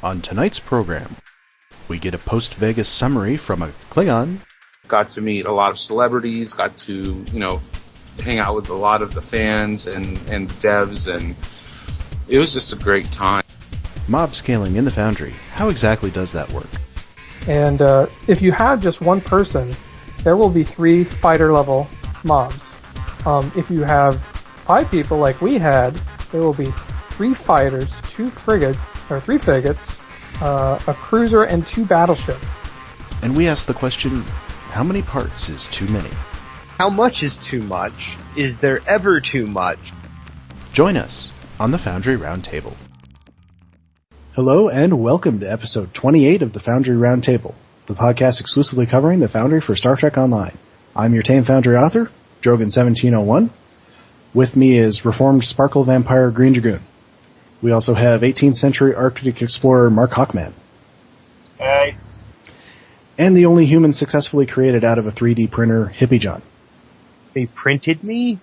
On tonight's program, we get a post-Vegas summary from a Klingon. Got to meet a lot of celebrities, got to, hang out with a lot of the fans and devs, and it was just a great time. Mob scaling in the Foundry. How exactly does that work? And if you have just one person, there will be 3 fighter-level mobs. If you have 5 people like we had, there will be 3 fighters, 3 frigates, a cruiser, and 2 battleships. And we ask the question, how many parts is too many? How much is too much? Is there ever too much? Join us on the Foundry Roundtable. Hello and welcome to episode 28 of the Foundry Roundtable, the podcast exclusively covering the Foundry for Star Trek Online. I'm your tame Foundry author, Drogan1701. With me is reformed Sparkle Vampire Greendragoon. We also have 18th century Arctic explorer Markhawkman. Hey. And the only human successfully created out of a 3D printer, Hippiejohn. They printed me?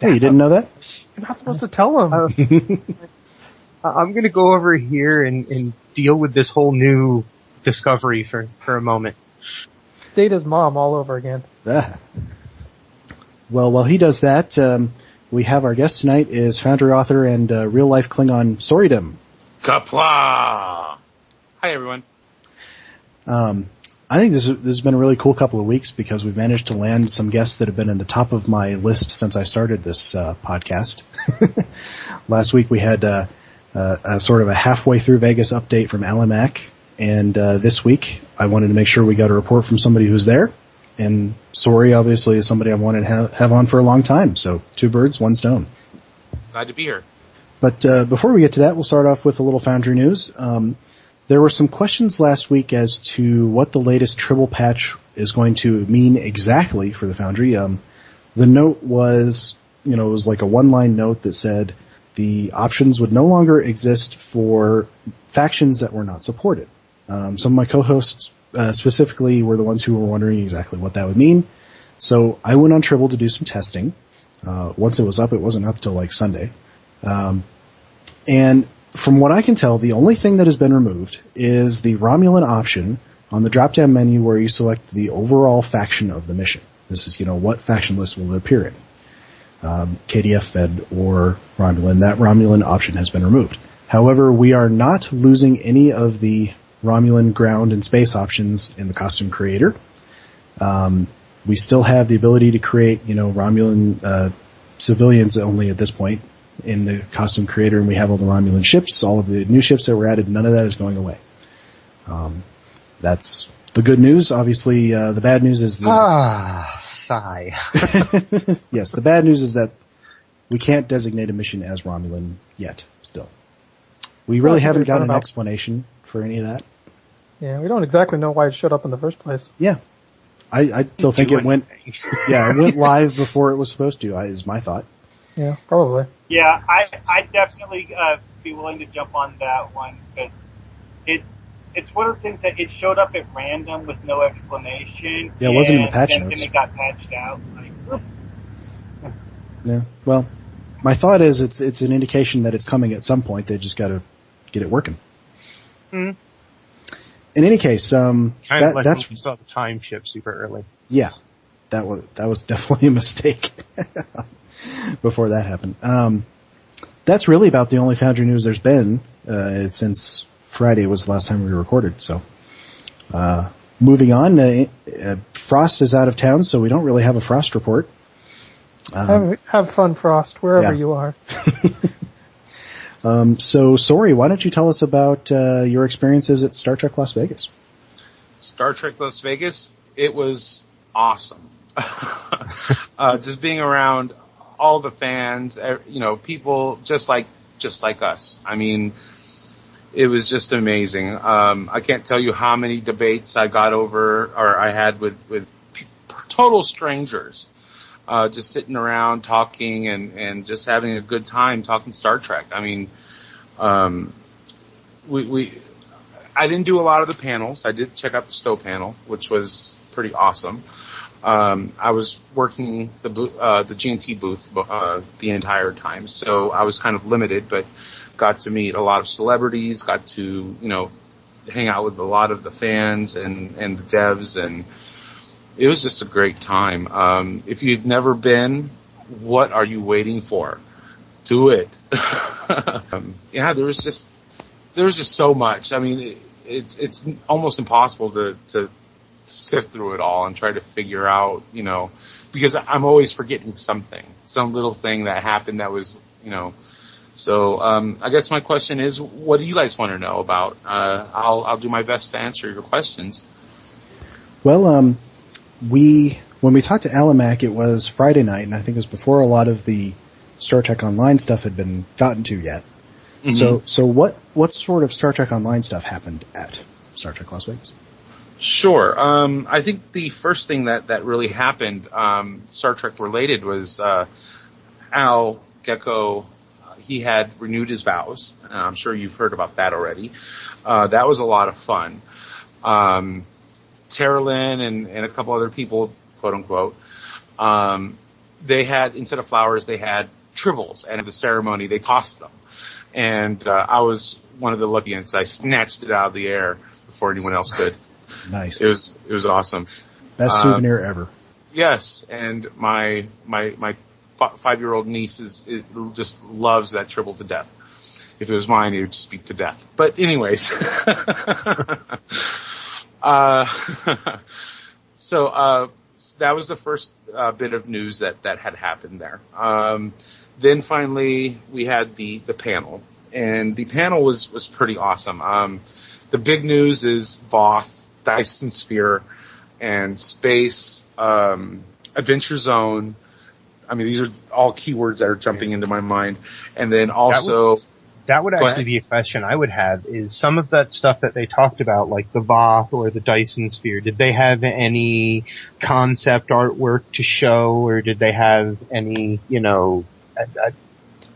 Hey, you didn't know that? You're not supposed to tell them. I'm gonna go over here and deal with this whole new discovery for a moment. Data's mom all over again. Ah. Well, while he does that, we have our guest tonight is Foundry author and real-life Klingon Soriedem. Qapla! Hi, everyone. I think this has been a really cool couple of weeks because we've managed to land some guests that have been in the top of my list since I started this podcast. Last week we had a sort of a halfway through Vegas update from Alamac, and this week I wanted to make sure we got a report from somebody who's there. And Sori, obviously, is somebody I've wanted to have on for a long time. So 2 birds, 1 stone. Glad to be here. But before we get to that, we'll start off with a little Foundry news. There were some questions last week as to what the latest Tribble patch is going to mean exactly for the Foundry. The note was, it was like a 1-line note that said the options would no longer exist for factions that were not supported. Some of my co-hosts specifically were the ones who were wondering exactly what that would mean. So I went on Tribble to do some testing. Once it was up, it wasn't up till like Sunday. And from what I can tell, the only thing that has been removed is the Romulan option on the drop-down menu where you select the overall faction of the mission. This is, what faction list will it appear in. KDF, Fed, or Romulan. That Romulan option has been removed. However, we are not losing any of the Romulan ground and space options in the costume creator. We still have the ability to create, Romulan civilians only at this point in the costume creator, and we have all the Romulan ships, all of the new ships that were added. None of that is going away. That's the good news. Obviously, the bad news is Sigh. Yes, the bad news is that we can't designate a mission as Romulan yet, still. We really haven't got an explanation for any of that. Yeah, we don't exactly know why it showed up in the first place. Yeah. I still think it went live before it was supposed to, is my thought. Yeah, probably. Yeah, I definitely be willing to jump on that one because it's one of the things that it showed up at random with no explanation. Yeah, it wasn't in the patch notes. And it got patched out. Yeah, well, my thought is it's an indication that it's coming at some point. They just got to get it working. Mm-hmm. In any case, that's when we saw the time ship super early. Yeah, that was definitely a mistake. Before that happened. That's really about the only Foundry news there's been since Friday was the last time we recorded. So, moving on, Frost is out of town, so we don't really have a Frost report. Have fun, Frost, wherever you are. So, Sori, why don't you tell us about your experiences at Star Trek Las Vegas? Star Trek Las Vegas, it was awesome. Just being around all the fans, people just like us. I mean, it was just amazing. I can't tell you how many debates I got over, or I had with total strangers, just sitting around talking and just having a good time talking Star Trek. I mean, I didn't do a lot of the panels. I did check out the Stowe panel, which was pretty awesome. I was working the G&T booth the entire time, so I was kind of limited, but got to meet a lot of celebrities, got to, hang out with a lot of the fans and the devs, and it was just a great time. If you've never been, what are you waiting for? Do it. Yeah, there was just so much. I mean, it's almost impossible to sift through it all and try to figure out, because I'm always forgetting something, some little thing that happened that was, So I guess my question is, what do you guys want to know about? I'll do my best to answer your questions. Well, when we talked to Alamac, it was Friday night, and I think it was before a lot of the Star Trek Online stuff had been gotten to yet. Mm-hmm. So what sort of Star Trek Online stuff happened at Star Trek Las Vegas? Sure. I think the first thing that really happened, Star Trek related, was Al Gecko. He had renewed his vows. I'm sure you've heard about that already. That was a lot of fun. Terralyn and a couple other people, quote unquote, they had, instead of flowers, they had tribbles, and at the ceremony they tossed them. And I was one of the lucky ones. I snatched it out of the air before anyone else could. Nice. It was awesome. Best souvenir ever. Yes, and my 5-year-old niece just loves that tribble to death. If it was mine, it would just be to death. But anyways, so that was the first bit of news that had happened there. Then finally we had the panel, and the panel was pretty awesome. The big news is Voth, Dyson Sphere, and Space, Adventure Zone. I mean, these are all keywords that are jumping into my mind. And then also... That would actually be a question I would have, is some of that stuff that they talked about, like the Voth or the Dyson Sphere, did they have any concept artwork to show, or did they have any,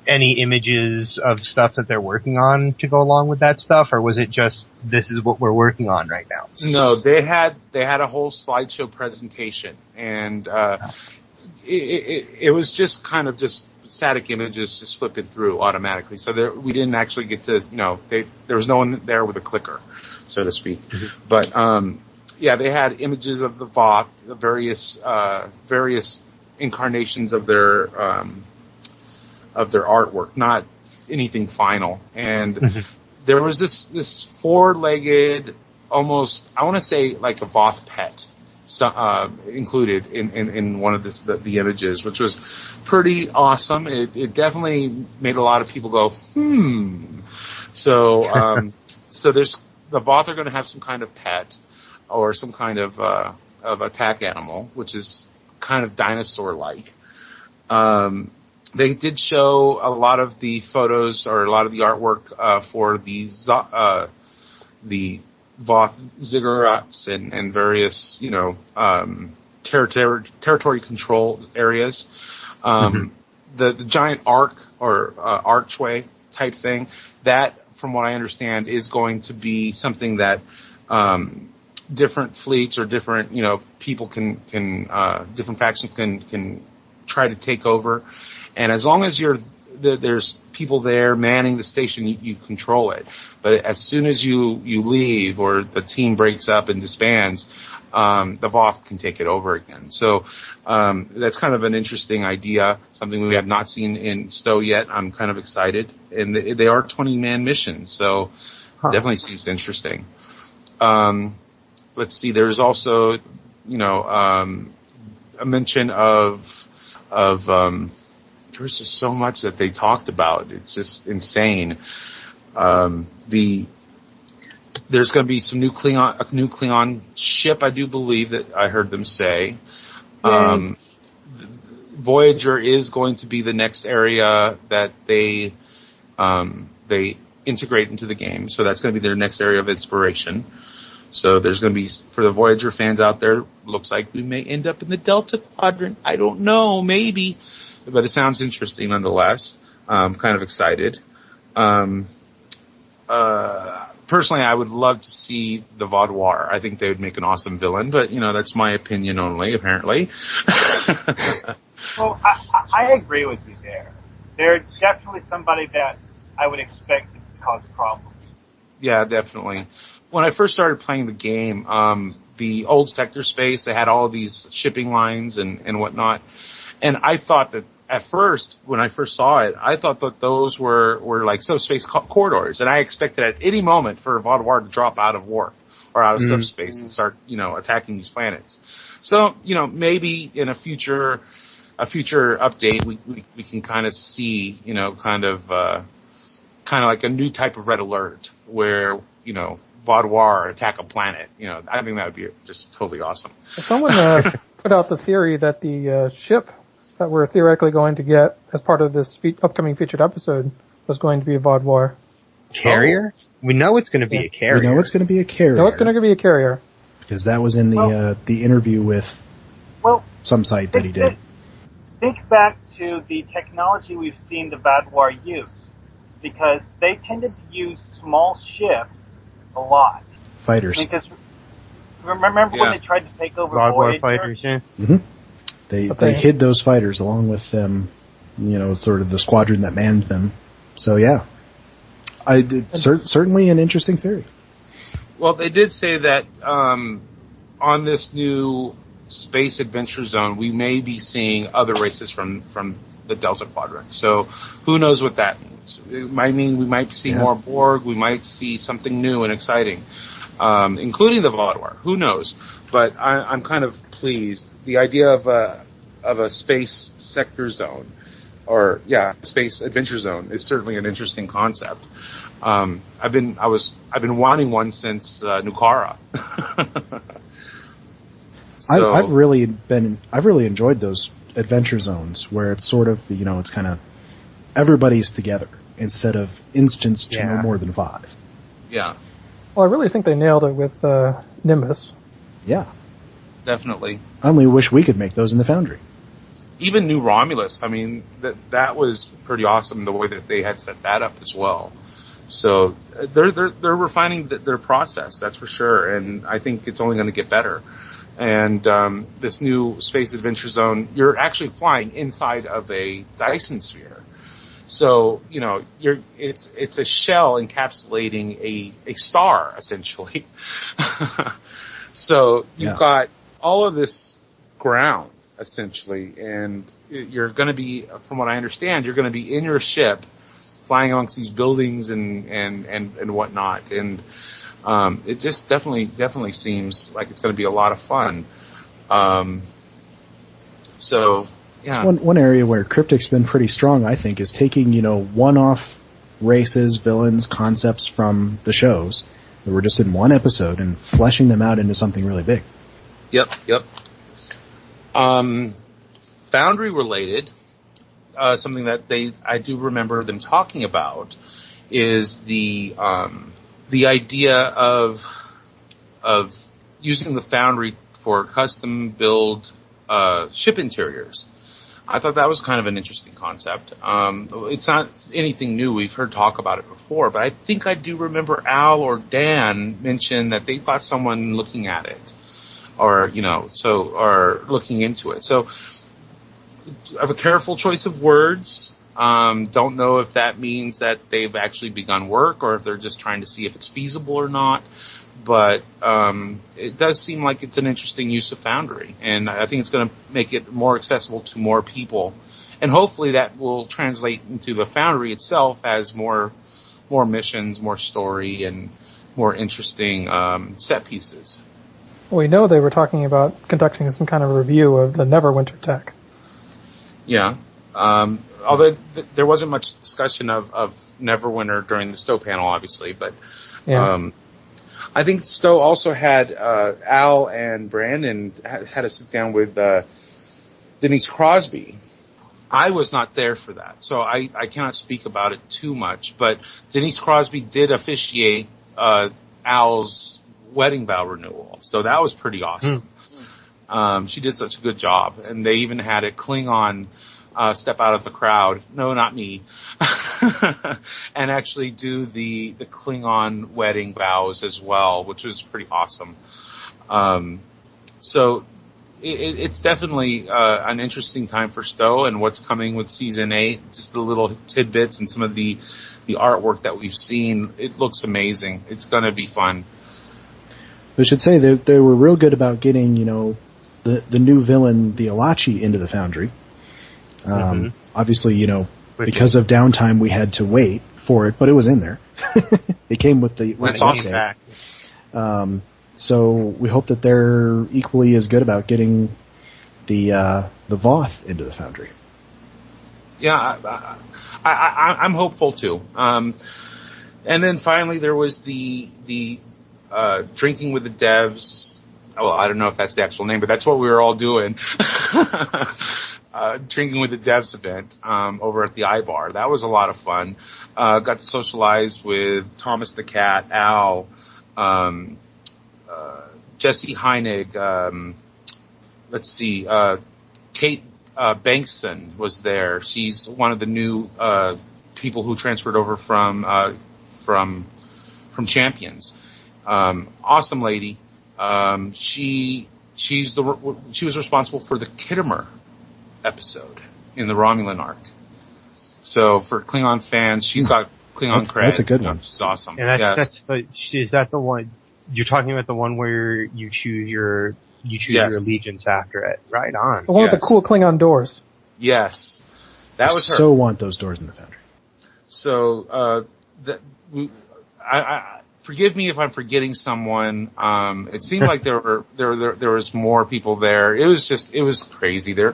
any images of stuff that they're working on to go along with that stuff, or was it just, this is what we're working on right now? No, they had a whole slideshow presentation, and it was just kind of just static images just flipping through automatically. So we didn't actually get to, there was no one there with a clicker, so to speak. Mm-hmm. But, yeah, they had images of the Voth, the various incarnations of their artwork, not anything final. And mm-hmm. there was this 4-legged, almost, I want to say like a Voth pet, included in one of the images, which was pretty awesome. It definitely made a lot of people go, So, so there's, the Voth are going to have some kind of pet or some kind of attack animal, which is kind of dinosaur-like. They did show a lot of the photos or a lot of the artwork for the Voth ziggurats and various, territory control areas. The giant arc or archway type thing, that, from what I understand, is going to be something that different fleets or different, people can different factions can try to take over. And as long as there's people there manning the station, you control it. But as soon as you leave or the team breaks up and disbands, the Voth can take it over again. So that's kind of an interesting idea, something we have not seen in Stowe yet. I'm kind of excited. And they are 20-man missions, so definitely seems interesting. Let's see, there's also, a mention of there's just so much that they talked about. It's just insane. There's going to be some a new Klingon ship, I do believe that I heard them say. Voyager is going to be the next area that they integrate into the game. So that's going to be their next area of inspiration. So there's going to be, for the Voyager fans out there, looks like we may end up in the Delta Quadrant. I don't know, maybe. But it sounds interesting nonetheless. I'm kind of excited. Personally, I would love to see the Vaudoir. I think they would make an awesome villain, but, that's my opinion only, apparently. Well, I agree with you there. They're definitely somebody that I would expect to cause problems. Yeah, definitely. When I first started playing the game, the old sector space, they had all of these shipping lines and whatnot. And I thought that at first, when I first saw it, I thought that those were like subspace corridors. And I expected at any moment for Vaadwaur to drop out of warp or out of subspace and start, attacking these planets. So, maybe in a future update, we can kind of see, kind of like a new type of red alert where, Vaadwaur attack a planet. I think that would be just totally awesome. Someone put out the theory that the ship that we're theoretically going to get as part of this upcoming featured episode was going to be a Vaadwaur. Carrier? We know it's going to be a carrier. We know it's going to be a carrier. No, it's going to be a carrier. Because that was in the interview with some site that he did. Think back to the technology we've seen the Vaadwaur use, because they tended to use small ships a lot. Fighters. Because remember when they tried to take over Vaadwaur Voyager? fighters, yeah. Mm-hmm. They hid those fighters along with them, sort of the squadron that manned them. So yeah, certainly an interesting theory. Well, they did say that on this new space adventure zone, we may be seeing other races from the Delta Quadrant. So who knows what that means? It might mean we might see more Borg. We might see something new and exciting, including the Vaadwaur. Who knows? But I'm kind of pleased. The idea of a space sector zone, or space adventure zone, is certainly an interesting concept. I've been wanting one since Nukara. So, I've really enjoyed those adventure zones where it's sort of it's kind of everybody's together instead of instanced to no more than 5. Yeah. Well, I really think they nailed it with Nimbus. Yeah. Definitely. I only wish we could make those in the Foundry. Even New Romulus, I mean, that was pretty awesome the way that they had set that up as well. So they're refining their process, that's for sure, and I think it's only going to get better. And this new space adventure zone, you're actually flying inside of a Dyson sphere. So, it's a shell encapsulating a star, essentially. So you've got all of this ground, essentially, and you're going to be, from what I understand, you're going to be in your ship flying amongst these buildings and whatnot. And it just definitely seems like it's going to be a lot of fun. So, yeah. One area where Cryptic's been pretty strong, I think, is taking, one-off races, villains, concepts from the shows that were just in one episode and fleshing them out into something really big. Yep. Foundry related, something that I do remember them talking about is the idea of using the Foundry for custom build ship interiors. I thought that was kind of an interesting concept. It's not anything new. We've heard talk about it before, but I think I do remember Al or Dan mention that they've got someone looking at it, or looking into it. So I have a careful choice of words. Don't know if that means that they've actually begun work or if they're just trying to see if it's feasible or not. But it does seem like it's an interesting use of Foundry, and I think it's going to make it more accessible to more people. And hopefully that will translate into the Foundry itself as more missions, more story, and more interesting set pieces. Well, we know they were talking about conducting some kind of review of the Neverwinter tech. Yeah. Although there wasn't much discussion of Neverwinter during the Stowe panel, obviously, but I think Stowe also had Al and Brandon had to sit down with Denise Crosby. I was not there for that, so I cannot speak about it too much, but Denise Crosby did officiate Al's wedding vow renewal, so that was pretty awesome. She did such a good job, and they even had a Klingon step out of the crowd. No, not me. And actually do the Klingon wedding vows as well, which was pretty awesome. So it's definitely an interesting time for Stowe and what's coming with season 8. Just the little tidbits and some of the artwork that we've seen. It looks amazing. It's going to be fun. I should say they were real good about getting, the new villain, the Alachi, into the Foundry. Obviously, because of downtime, we had to wait for it, but it was in there. It came with the back. So we hope that they're equally as good about getting the Voth into the Foundry. Yeah, I'm hopeful too. And then finally there was the drinking with the devs. Well, I don't know if that's the actual name, but that's what we were all doing. Drinking with the devs event over at the iBar. That was a lot of fun. Got to socialize with Thomas the Cat, Al, Jesse Heinig, Kate Bankson was there. She's one of the new people who transferred over from Champions. Awesome lady. She was responsible for the Kittimer episode in the Romulan arc. So for Klingon fans, she's got Klingon cred. That's a good one. She's awesome. And is that the one you're talking about? The one where you choose your allegiance after it. Right on. The one with the cool Klingon doors. Yes, that was her. So want those doors in the Foundry. So I forgive me if I'm forgetting someone. It seemed like there was more people there. It was crazy. There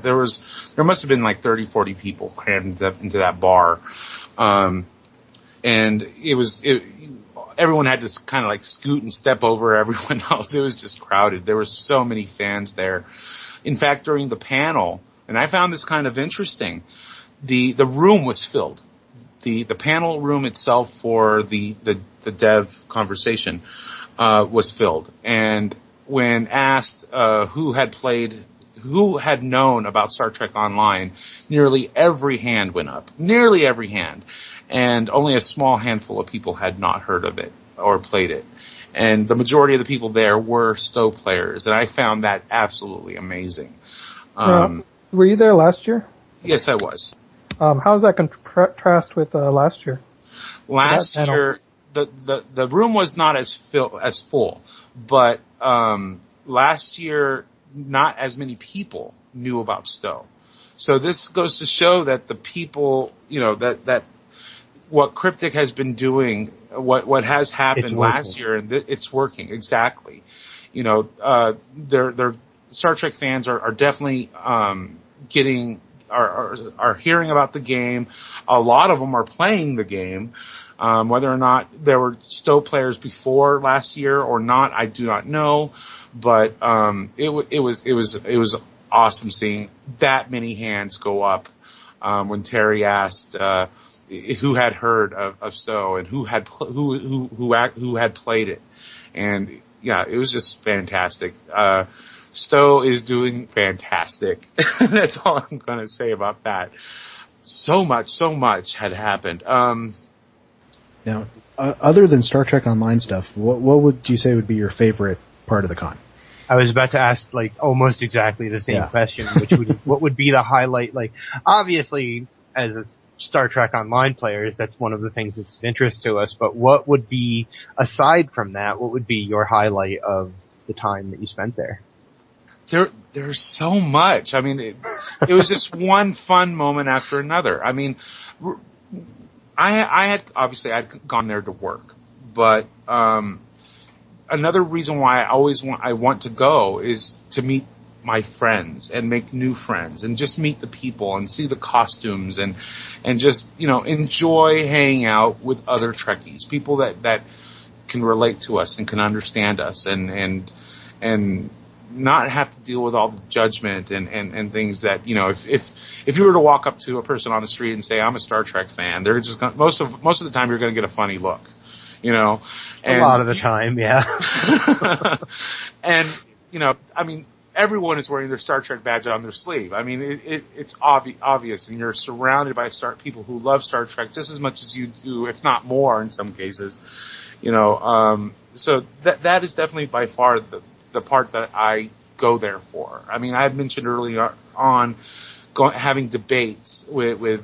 must have been like 30, 40 people crammed into that bar. And everyone had to kind of like scoot and step over everyone else. It was just crowded. There were so many fans there. In fact, during the panel, and I found this kind of interesting, the room was filled. The panel room itself for the dev conversation was filled. And when asked who had known about Star Trek Online, nearly every hand went up. Nearly every hand. And only a small handful of people had not heard of it or played it. And the majority of the people there were Stowe players, and I found that absolutely amazing. Were you there last year? Yes, I was. How does that contrast with last year? Last year, the room was not as full, but last year, not as many people knew about Stowe. So this goes to show that the people, that what Cryptic has been doing, what has happened last year, and it's working exactly. Their Star Trek fans are definitely are hearing about the game. A lot of them are playing the game. Whether or not there were Stowe players before last year or not, I do not know. But it was awesome seeing that many hands go up when Terry asked who had heard of Stowe and who had played it. And yeah, it was just fantastic. Stowe is doing fantastic. That's all I'm going to say about that. So much had happened. Now, other than Star Trek Online stuff, what would you say would be your favorite part of the con? I was about to ask, like, almost exactly the same question, what would be the highlight? Like, obviously, as a Star Trek Online players, that's one of the things that's of interest to us, but what would be, aside from that, what would be your highlight of the time that you spent there? There's so much. I mean, it was just one fun moment after another. I mean, I had gone there to work, but, another reason why I want to go is to meet my friends and make new friends and just meet the people and see the costumes and just, enjoy hanging out with other Trekkies, people that can relate to us and can understand us and not have to deal with all the judgment and things that, if you were to walk up to a person on the street and say, I'm a Star Trek fan, they're just gonna, most of the time you're going to get a funny look, and a lot of the time, yeah. And, I mean, everyone is wearing their Star Trek badge on their sleeve. I mean, it's obvious, and you're surrounded by people who love Star Trek just as much as you do, if not more in some cases, so that is definitely by far the part that I go there for. I mean, I had mentioned earlier on having debates with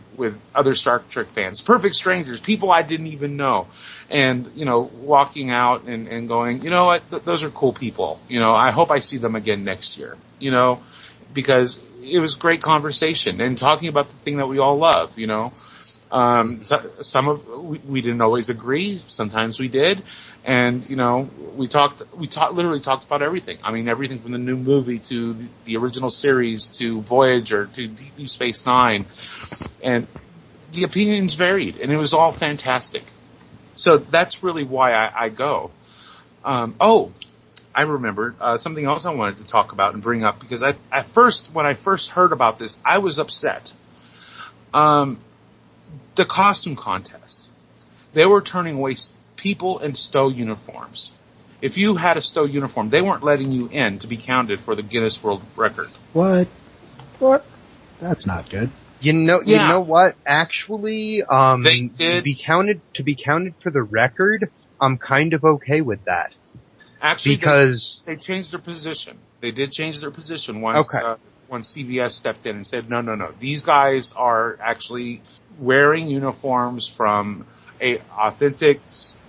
other Star Trek fans, perfect strangers, people I didn't even know, and, you know, walking out and going, you know what, those are cool people. You know, I hope I see them again next year, you know, because it was great conversation and talking about the thing that we all love, you know. We didn't always agree. Sometimes we did. And, you know, we literally talked about everything. I mean, everything from the new movie to the original series to Voyager to Deep Space Nine. And the opinions varied, and it was all fantastic. So that's really why I go. I remembered, something else I wanted to talk about and bring up, because when I first heard about this, I was upset. The costume contest. They were turning away people in Stowe uniforms. If you had a Stowe uniform, they weren't letting you in to be counted for the Guinness World Record. What? What? That's not good. You know what? Actually, they did. to be counted for the record, I'm kind of okay with that. Actually, because they changed their position. They did change their position once CBS stepped in and said, no. These guys are actually wearing uniforms from a authentic.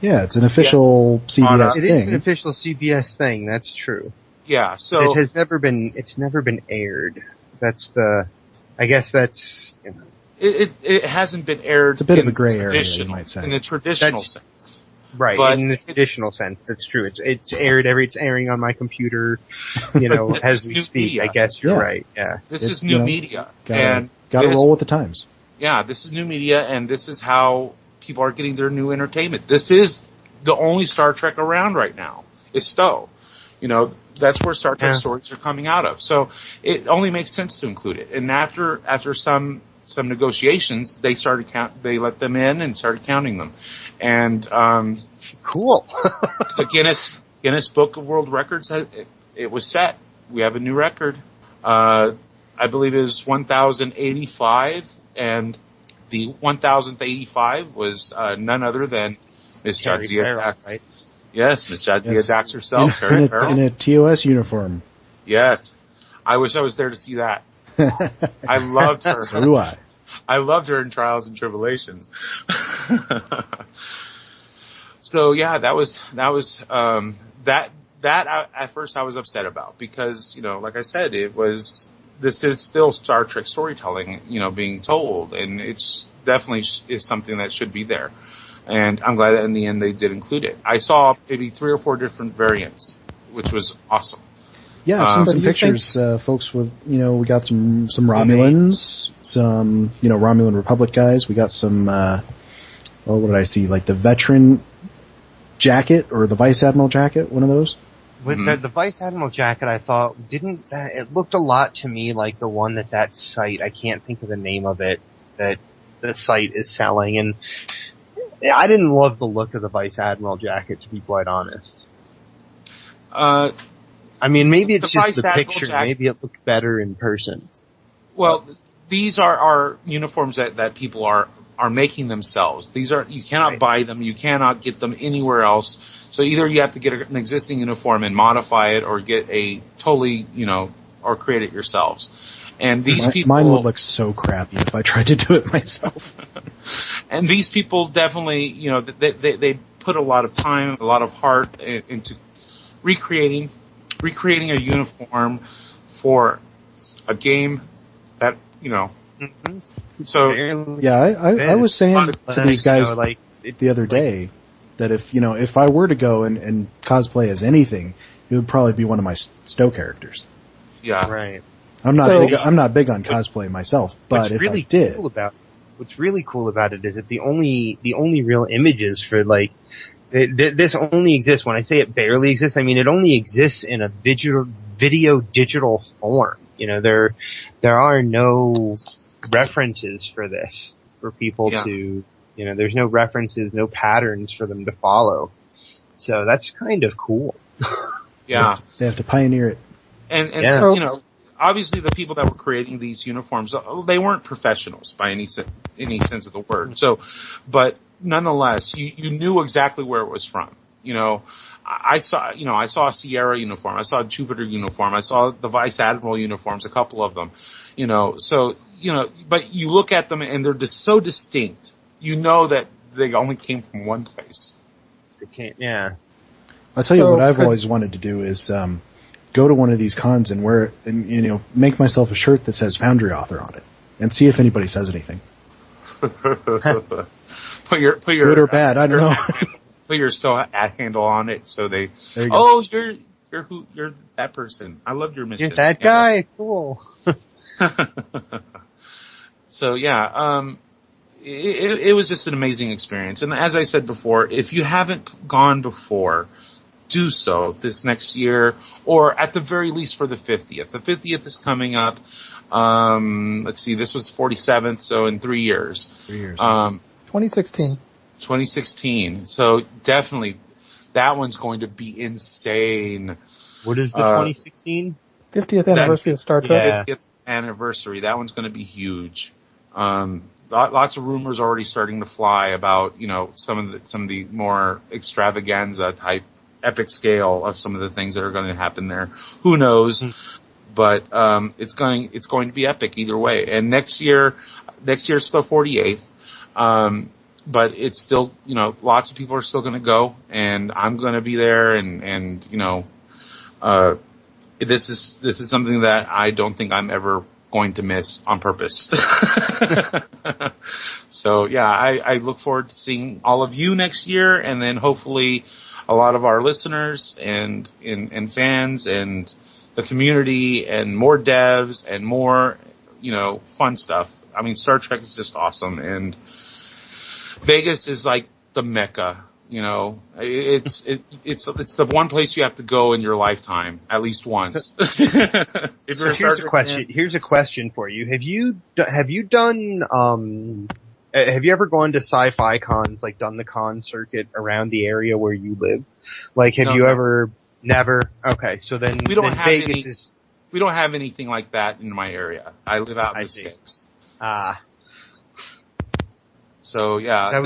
Yeah, it's an official CBS thing. It is an official CBS thing. That's true. Yeah, so it's never been aired. I guess that's, you know. It hasn't been aired. It's a bit of a gray area, you might say. In the traditional sense. Right, but in the traditional sense, that's true. It's airing on my computer, you know, as we speak. Media. I guess you're right. Yeah. This is new media. Gotta roll with the times. Yeah, this is new media, and this is how people are getting their new entertainment. This is the only Star Trek around right now. It's Stowe. You know, that's where Star Trek stories are coming out of. So it only makes sense to include it. And after some negotiations, they let them in and started counting them. And, cool. The Guinness Book of World Records, it was set. We have a new record. I believe it was 1,085, and the 1,085 was, none other than Miss Jadzia Dax. Right? Yes, Miss Jadzia Dax herself. In a TOS uniform. Yes. I wish I was there to see that. I loved her. So do I. I loved her in Trials and Tribulations. So yeah, that was at first I was upset about, because, you know, like I said, this is still Star Trek storytelling, you know, being told, and it's definitely is something that should be there. And I'm glad that in the end they did include it. I saw maybe 3 or 4 different variants, which was awesome. Yeah, I've seen some pictures, folks with, you know, we got some Romulans, some, you know, Romulan Republic guys. We got some, what did I see? Like the veteran jacket or the Vice Admiral jacket, one of those? With the Vice Admiral jacket, I thought, it looked a lot to me like the one that site, I can't think of the name of it, that the site is selling. And I didn't love the look of the Vice Admiral jacket, to be quite honest. I mean, maybe it's just the picture. Maybe it looked better in person. Well, these are uniforms that people are making themselves. You cannot buy them. You cannot get them anywhere else. So either you have to get an existing uniform and modify it, or get a totally, you know, or create it yourselves. And these people. Mine would look so crappy if I tried to do it myself. And these people definitely, you know, they put a lot of time, a lot of heart into recreating a uniform for a game that, you know. So yeah, I was saying to these guys, you know, like, the other day that if I were to go and cosplay as anything, it would probably be one of my Stowe characters. Yeah, right. I'm not big on cosplay myself, but if I did, what's really cool about it is that the only real images for, like, this only exists, when I say it barely exists, I mean it only exists in a digital form. You know, there are no references for this for people to, you know, there's no references, no patterns for them to follow. So that's kind of cool. Yeah. They have to pioneer it. And so, you know, obviously the people that were creating these uniforms, they weren't professionals by any sense of the word. So, but nonetheless, you knew exactly where it was from. You know, I saw a Sierra uniform, I saw a Jupiter uniform, I saw the Vice Admiral uniforms, a couple of them, so, but you look at them and they're just so distinct. You know that they only came from one place. They can't, yeah. I'll tell you what I've always wanted to do is, go to one of these cons and wear it and, make myself a shirt that says Foundry Author on it and see if anybody says anything. Put your good or bad, I don't know. Put your still at handle on it, so they. There you go. You're that person. I love your mission. You're that guy. Cool. So yeah, it was just an amazing experience. And as I said before, if you haven't gone before, do so this next year, or at the very least for the 50th. The 50th is coming up. Let's see, this was 47th, so in 3 years. 3 years. 2016. 2016. So definitely, that one's going to be insane. What is the 2016? 50th anniversary of Star Trek. 50th anniversary. That one's going to be huge. Lots of rumors already starting to fly about, some of the more extravaganza type epic scale of some of the things that are going to happen there. Who knows? But, it's going to be epic either way. And next year's the 48th. But it's still, lots of people are still going to go, and I'm going to be there, and this is something that I don't think I'm ever going to miss on purpose. So yeah, I look forward to seeing all of you next year, and then hopefully a lot of our listeners and fans and the community and more devs and more, fun stuff. I mean, Star Trek is just awesome, and Vegas is like the Mecca, it's the one place you have to go in your lifetime, at least once. So here's a question. Here's a question for you. Have you ever gone to sci-fi cons, like done the con circuit around the area where you live? Like, have you ever, never? Okay. So then we don't have Vegas we don't have anything like that in my area. I live out in the sticks. So yeah,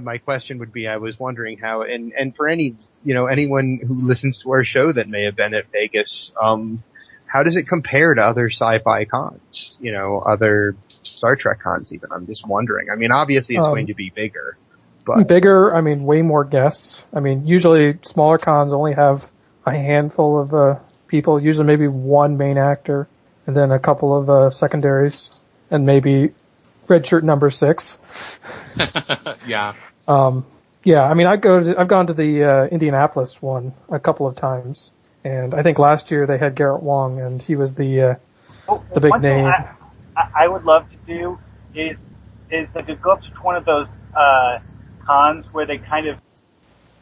my question would be, I was wondering how, and for any, anyone who listens to our show that may have been at Vegas, how does it compare to other sci-fi cons? Other Star Trek cons even? I'm just wondering. I mean, obviously it's going to be bigger, but. Bigger, I mean, way more guests. I mean, usually smaller cons only have a handful of, people, usually maybe one main actor, and then a couple of, secondaries, and maybe red shirt number 6. Yeah. Yeah, I mean, I've gone to the, Indianapolis one a couple of times, and I think last year they had Garrett Wong, and he was the big one name. Thing I would love to do is like to go up to one of those, cons where they kind of.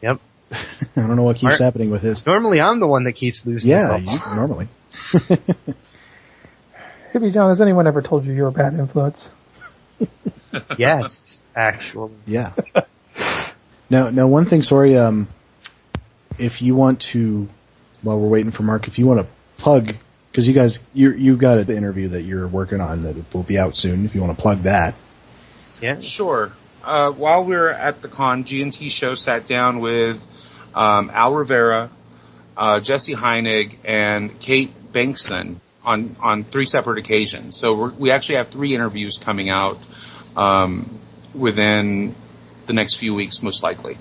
Yep. I don't know what keeps happening with his. Normally I'm the one that keeps losing. Yeah, normally. Hippiejohn, has anyone ever told you you're a bad influence? Yes, actually. Yeah. Now, one thing, sorry, if you want to, while we're waiting for Mark, if you want to plug, because you guys, you've got an interview that you're working on that will be out soon, if you want to plug that. Yeah. Sure. While we were at the con, G&T Show sat down with, Al Rivera, Jesse Heinig, and Kate Bankston on 3 separate occasions. So we actually have 3 interviews coming out, within the next few weeks, most likely.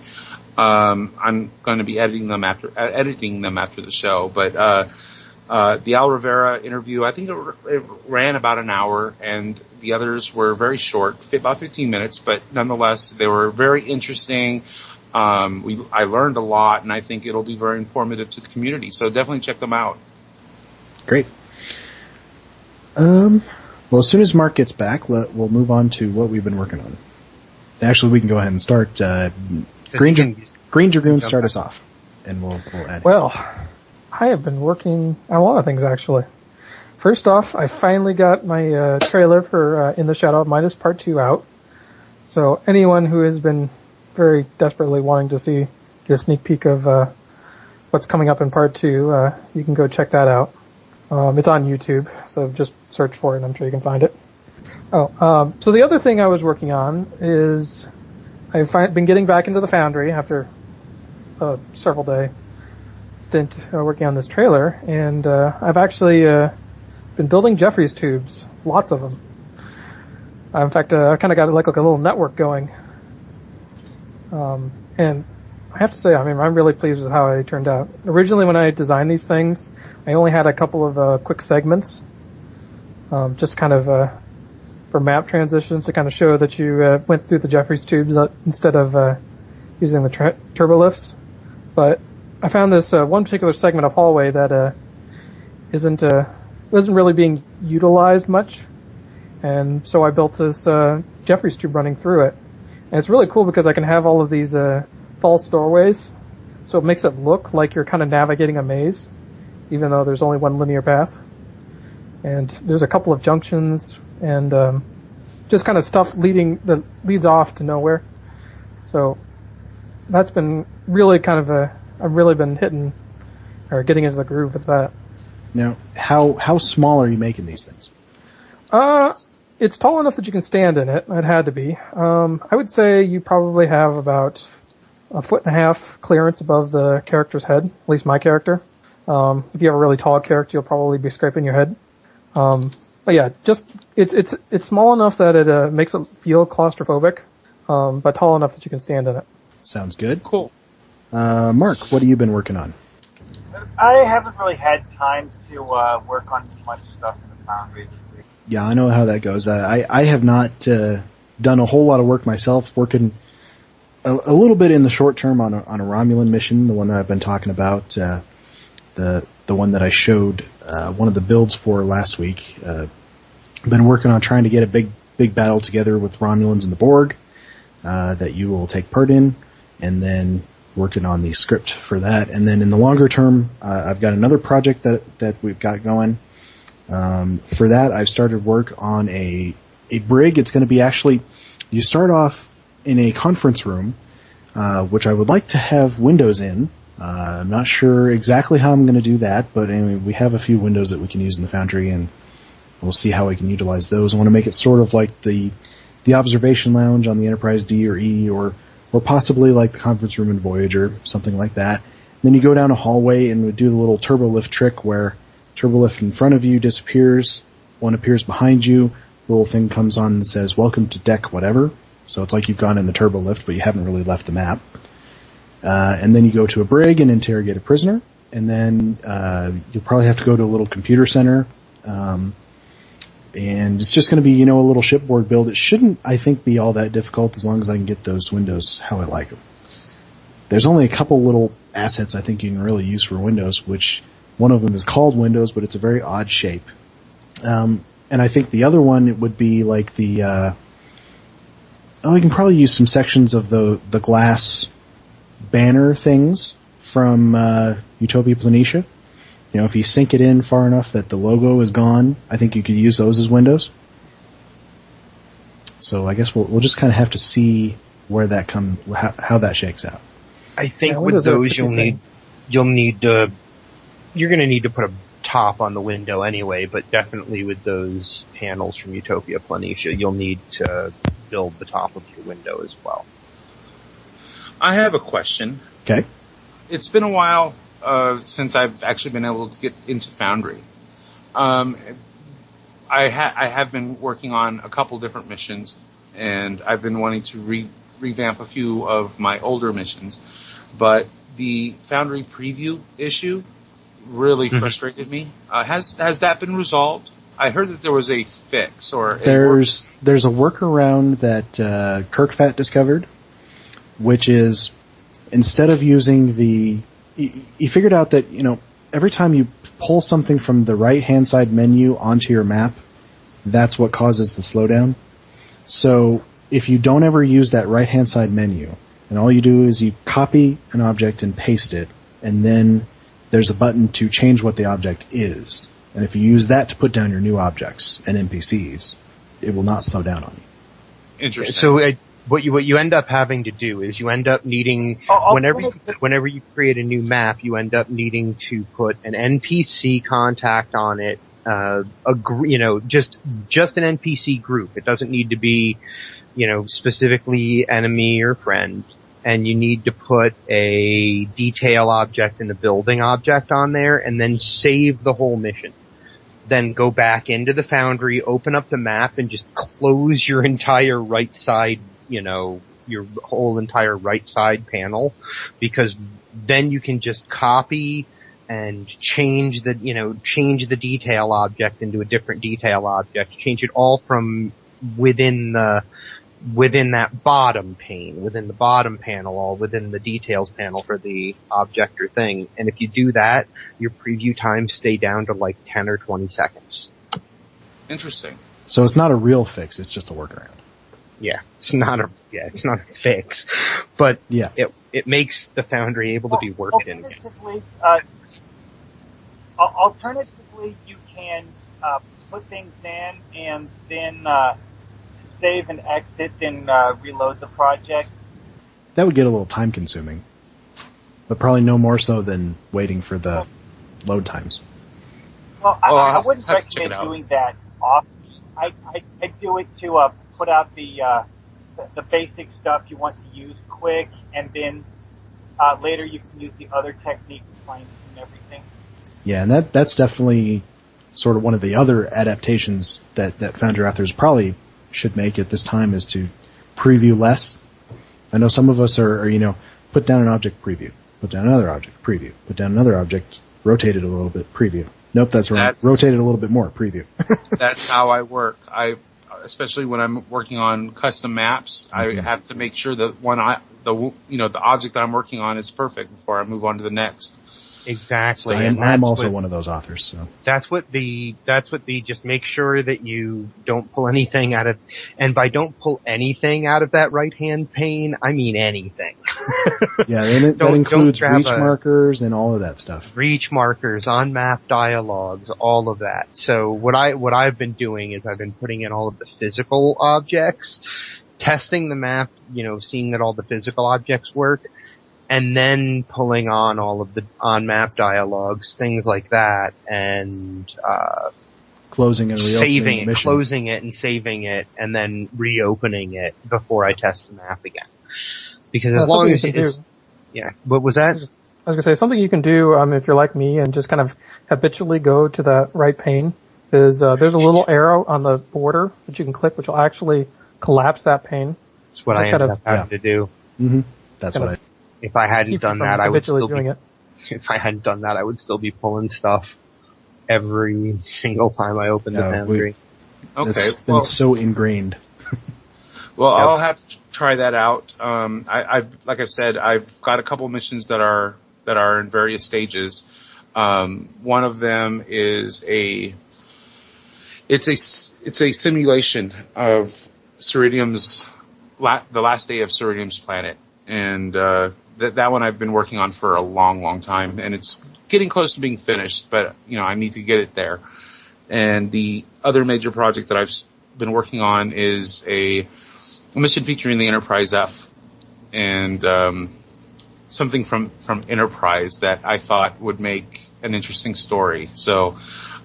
I'm going to be editing them after the show, but, the Al Rivera interview, I think it ran about an hour, and the others were very short, about 15 minutes, but nonetheless, they were very interesting. I learned a lot, and I think it'll be very informative to the community, so definitely check them out. Great. Well, as soon as Mark gets back, we'll move on to what we've been working on. Actually, we can go ahead and start. Greendragoon, start us off, and we'll add. Well, I have been working on a lot of things, actually. First off, I finally got my trailer for In the Shadow of Midas Part 2 out. So anyone who has been very desperately wanting to get a sneak peek of what's coming up in Part 2, you can go check that out. It's on YouTube, so just search for it and I'm sure you can find it. So the other thing I was working on is I've been getting back into the Foundry after several day stint working on this trailer, and I've actually been building Jeffries tubes, lots of them. In fact, I kind of got like a little network going. And I have to say, I mean, I'm really pleased with how it turned out. Originally, when I designed these things, I only had a couple of quick segments, just kind of for map transitions to kind of show that you went through the Jeffries tubes instead of using the turbo lifts. But I found this one particular segment of hallway that isn't really being utilized much, and so I built this Jeffries tube running through it. And it's really cool because I can have all of these false doorways, so it makes it look like you're kind of navigating a maze, even though there's only one linear path. And there's a couple of junctions and just kind of stuff that leads off to nowhere. So that's been really kind of I've really been getting into the groove with that. Now, how small are you making these things? It's tall enough that you can stand in it. It had to be. I would say you probably have about 1.5 feet clearance above the character's head, at least my character. If you have a really tall character, you'll probably be scraping your head. But yeah, just, it's small enough that it makes it feel claustrophobic, but tall enough that you can stand in it. Sounds good. Cool. Mark, what have you been working on? I haven't really had time to work on much stuff in the Foundry. Yeah, I know how that goes. I have not done a whole lot of work myself, working a little bit in the short term on a Romulan mission, the one that I've been talking about, the one that I showed one of the builds for last week. I've been working on trying to get a big battle together with Romulans and the Borg that you will take part in, and then working on the script for that. And then in the longer term, I've got another project that we've got going. For that, I've started work on a brig. It's going to be actually, you start off in a conference room, which I would like to have windows in. I'm not sure exactly how I'm going to do that, but anyway, we have a few windows that we can use in the Foundry, and we'll see how we can utilize those. I want to make it sort of like the observation lounge on the Enterprise D or E, or possibly like the conference room in Voyager, something like that. Then you go down a hallway and we do the little turbo lift trick where turbo lift in front of you disappears, one appears behind you, the little thing comes on and says, welcome to deck whatever. So it's like you've gone in the turbo lift, but you haven't really left the map. And then you go to a brig and interrogate a prisoner, and then you'll probably have to go to a little computer center, and it's just going to be, a little shipboard build. It shouldn't, I think, be all that difficult as long as I can get those windows how I like them. There's only a couple little assets I think you can really use for windows, which one of them is called windows, but it's a very odd shape. And I think the other one would be like you can probably use some sections of the glass banner things from Utopia Planitia. If you sink it in far enough that the logo is gone, I think you could use those as windows. So I guess we'll just kind of have to see where that how that shakes out. I think with those you're going to need to put a top on the window anyway, but definitely with those panels from Utopia Planitia, you'll need to build the top of your window as well. I have a question. Okay. It's been a while since I've actually been able to get into Foundry. I have been working on a couple different missions, and I've been wanting to revamp a few of my older missions, but the Foundry preview issue really frustrated me. Has that been resolved? I heard that there was a fix or there's a workaround that Kirkfat discovered, which is instead of using he figured out that, every time you pull something from the right-hand side menu onto your map, that's what causes the slowdown. So if you don't ever use that right-hand side menu, and all you do is you copy an object and paste it, and then there's a button to change what the object is. And if you use that to put down your new objects and NPCs, it will not slow down on you. Interesting. So what you end up having to do is you end up needing, whenever you create a new map, you end up needing to put an NPC contact on it, just an NPC group. It doesn't need to be, specifically enemy or friend. and you need to put a detail object and a building object on there, and then save the whole mission. Then go back into the Foundry, open up the map, and just close your entire right side, your whole entire right side panel, because then you can just copy and change the detail object into a different detail object, change it all from within that bottom pane, within the bottom panel, all within the details panel for the object or thing. And if you do that, your preview times stay down to like 10 or 20 seconds. Interesting. So it's not a real fix, it's just a workaround. Yeah, it's not a fix, but yeah, it makes the Foundry able to be worked in. Alternatively, you can put things in and then save and exit and reload the project. That would get a little time consuming, but probably no more so than waiting for the load times. Well, I wouldn't recommend doing that often. I do it to put out the basic stuff you want to use quick, and then later you can use the other techniques to fine-tune everything. Yeah, and that's definitely sort of one of the other adaptations that Foundry authors probably should make at this time, is to preview less. I know some of us are put down an object, preview, put down another object, preview, put down another object, rotate it a little bit, preview. Nope, that's wrong. Rotate it a little bit more, preview. That's how I work. Especially when I'm working on custom maps, I have to make sure that the object that I'm working on is perfect before I move on to the next. Exactly. So I'm also one of those authors. So that's what the just make sure that you don't pull anything out of, and by don't pull anything out of that right hand pane, I mean anything. Yeah, that includes reach markers and all of that stuff. Reach markers, on map dialogues, all of that. So what I've been doing is I've been putting in all of the physical objects, testing the map, seeing that all the physical objects work, and then pulling on all of the on-map dialogues, things like that, and closing and reopening the mission. Closing it and saving it, and then reopening it before I test the map again. Because as long as it's... Yeah, what was that? I was going to say, something you can do if you're like me and just kind of habitually go to the right pane is there's a little arrow on the border that you can click, which will actually collapse that pane. That's what I ended up having to do. Mm-hmm. That's what If I hadn't done that, I would still doing it. If I hadn't done that, I would still be pulling stuff every single time I open the Foundry. Okay, it's been so ingrained. Well, I'll have to try that out. Like I said, I've got a couple missions that are in various stages. One of them is it's a simulation of Soriedem's the last day of Soriedem's planet, and that one I've been working on for a long, long time, and it's getting close to being finished, but I need to get it there. And the other major project that I've been working on is a mission featuring the Enterprise F, and something from Enterprise that I thought would make an interesting story. So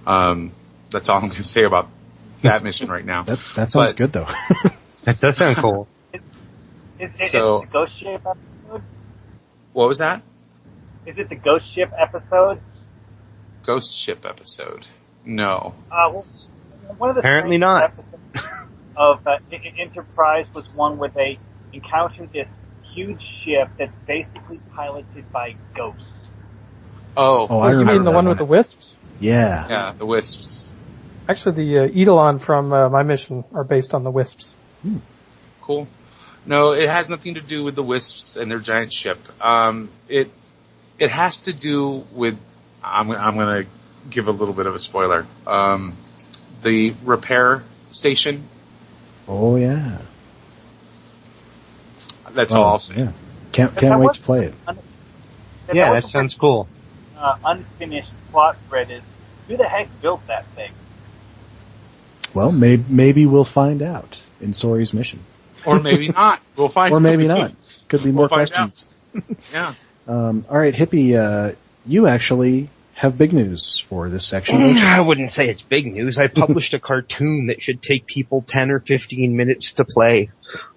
that's all I'm going to say about that mission right now. That sounds good, though. That does sound cool. Is it the Ghost Ship episode? What was that? Is it the Ghost Ship episode? Ghost Ship episode? No. Well, one of the apparently not. Episodes of Enterprise was one where they encountered this huge ship that's basically piloted by ghosts. Oh, I remember. You mean the one with the wisps? Yeah. Yeah, the wisps. Actually, the Eidolon from my mission are based on the wisps. Cool. No, it has nothing to do with the wisps and their giant ship. It has to do with. I'm going to give a little bit of a spoiler. The repair station. Oh yeah. That's all I'll say. Yeah. Can't wait to play it. Yeah, that sounds cool. Unfinished plot thread is, who the heck built that thing? Well, maybe we'll find out in Sori's mission. Or maybe not. We'll find out. Or maybe not. Could be more questions. Yeah. All right, Hippie, you actually have big news for this section. I wouldn't say it's big news. I published a cartoon that should take people 10 or 15 minutes to play.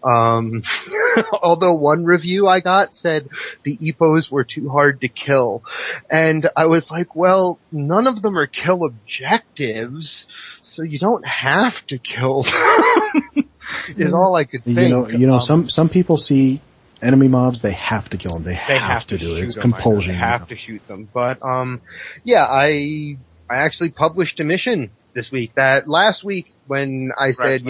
Although one review I got said the Eepos were too hard to kill. And I was like, well, none of them are kill objectives, so you don't have to kill them, is all I could think. Some people see enemy mobs, they have to kill them. They have to do it. It's compulsion. They have to shoot them. But, I actually published a mission this week. That last week when I said,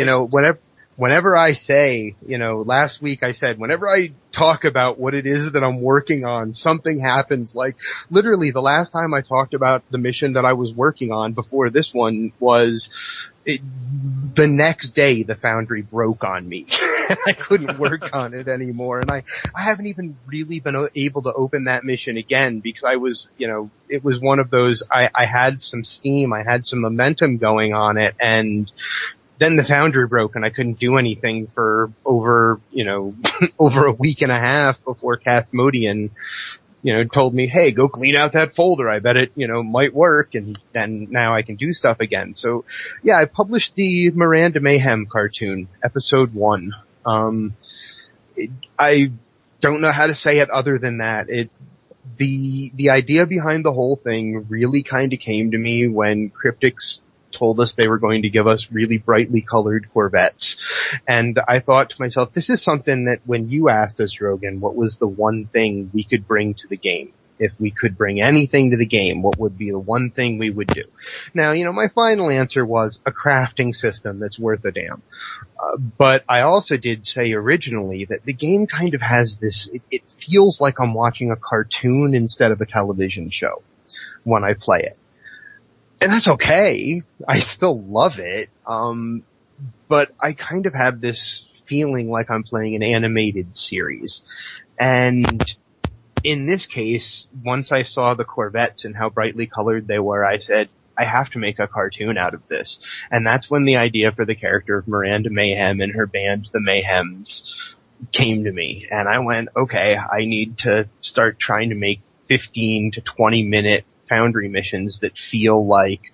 whenever I say, last week I said, whenever I talk about what it is that I'm working on, something happens. Like, literally the last time I talked about the mission that I was working on before this one was, the next day the Foundry broke on me. I couldn't work on it anymore. And I haven't even really been able to open that mission again because I was, it was one of those, I had some steam, I had some momentum going on it, and then the Foundry broke and I couldn't do anything for over a week and a half before Castmodian, told me, hey, go clean out that folder. I bet it, might work. And then now I can do stuff again. So yeah, I published the Miranda Mayhem cartoon, episode 1. I don't know how to say it other than that. The idea behind the whole thing really kind of came to me when Cryptics told us they were going to give us really brightly colored Corvettes. And I thought to myself, this is something that when you asked us, Rogan, what was the one thing we could bring to the game? If we could bring anything to the game, what would be the one thing we would do? Now, my final answer was a crafting system that's worth a damn. But I also did say originally that the game kind of has this, it feels like I'm watching a cartoon instead of a television show when I play it. And that's okay. I still love it. But I kind of have this feeling like I'm playing an animated series. And in this case, once I saw the Corvettes and how brightly colored they were, I said, I have to make a cartoon out of this. And that's when the idea for the character of Miranda Mayhem and her band, the Mayhems, came to me. And I went, okay, I need to start trying to make 15 to 20 minute Foundry missions that feel like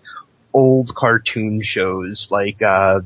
old cartoon shows, like Runner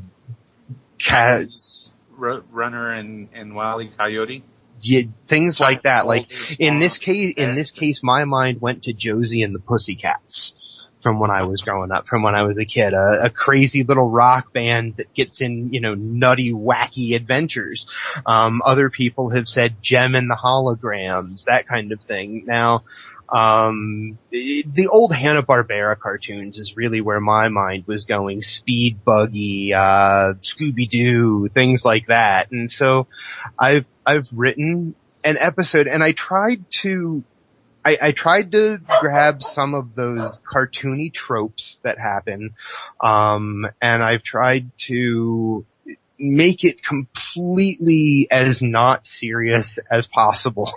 and Wile E. Coyote. Yeah, things like that. Like in this case, my mind went to Josie and the Pussycats from when I was growing up, from when I was a kid, a crazy little rock band that gets in, nutty, wacky adventures. Other people have said Gem and the Holograms, that kind of thing. Now, the old Hanna-Barbera cartoons is really where my mind was going. Speed Buggy, Scooby-Doo, things like that. And so I've written an episode, and I tried to grab some of those cartoony tropes that happen, and I've tried to make it completely as not serious as possible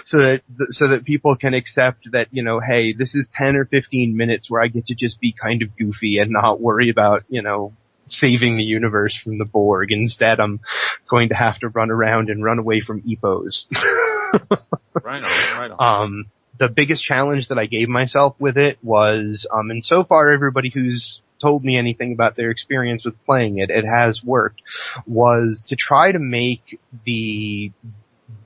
so that people can accept that, hey, this is 10 or 15 minutes where I get to just be kind of goofy and not worry about, saving the universe from the Borg. Instead, I'm going to have to run around and run away from Eepos. Right on. The biggest challenge that I gave myself with it was, and so far everybody who's told me anything about their experience with playing it, it has worked, was to try to make the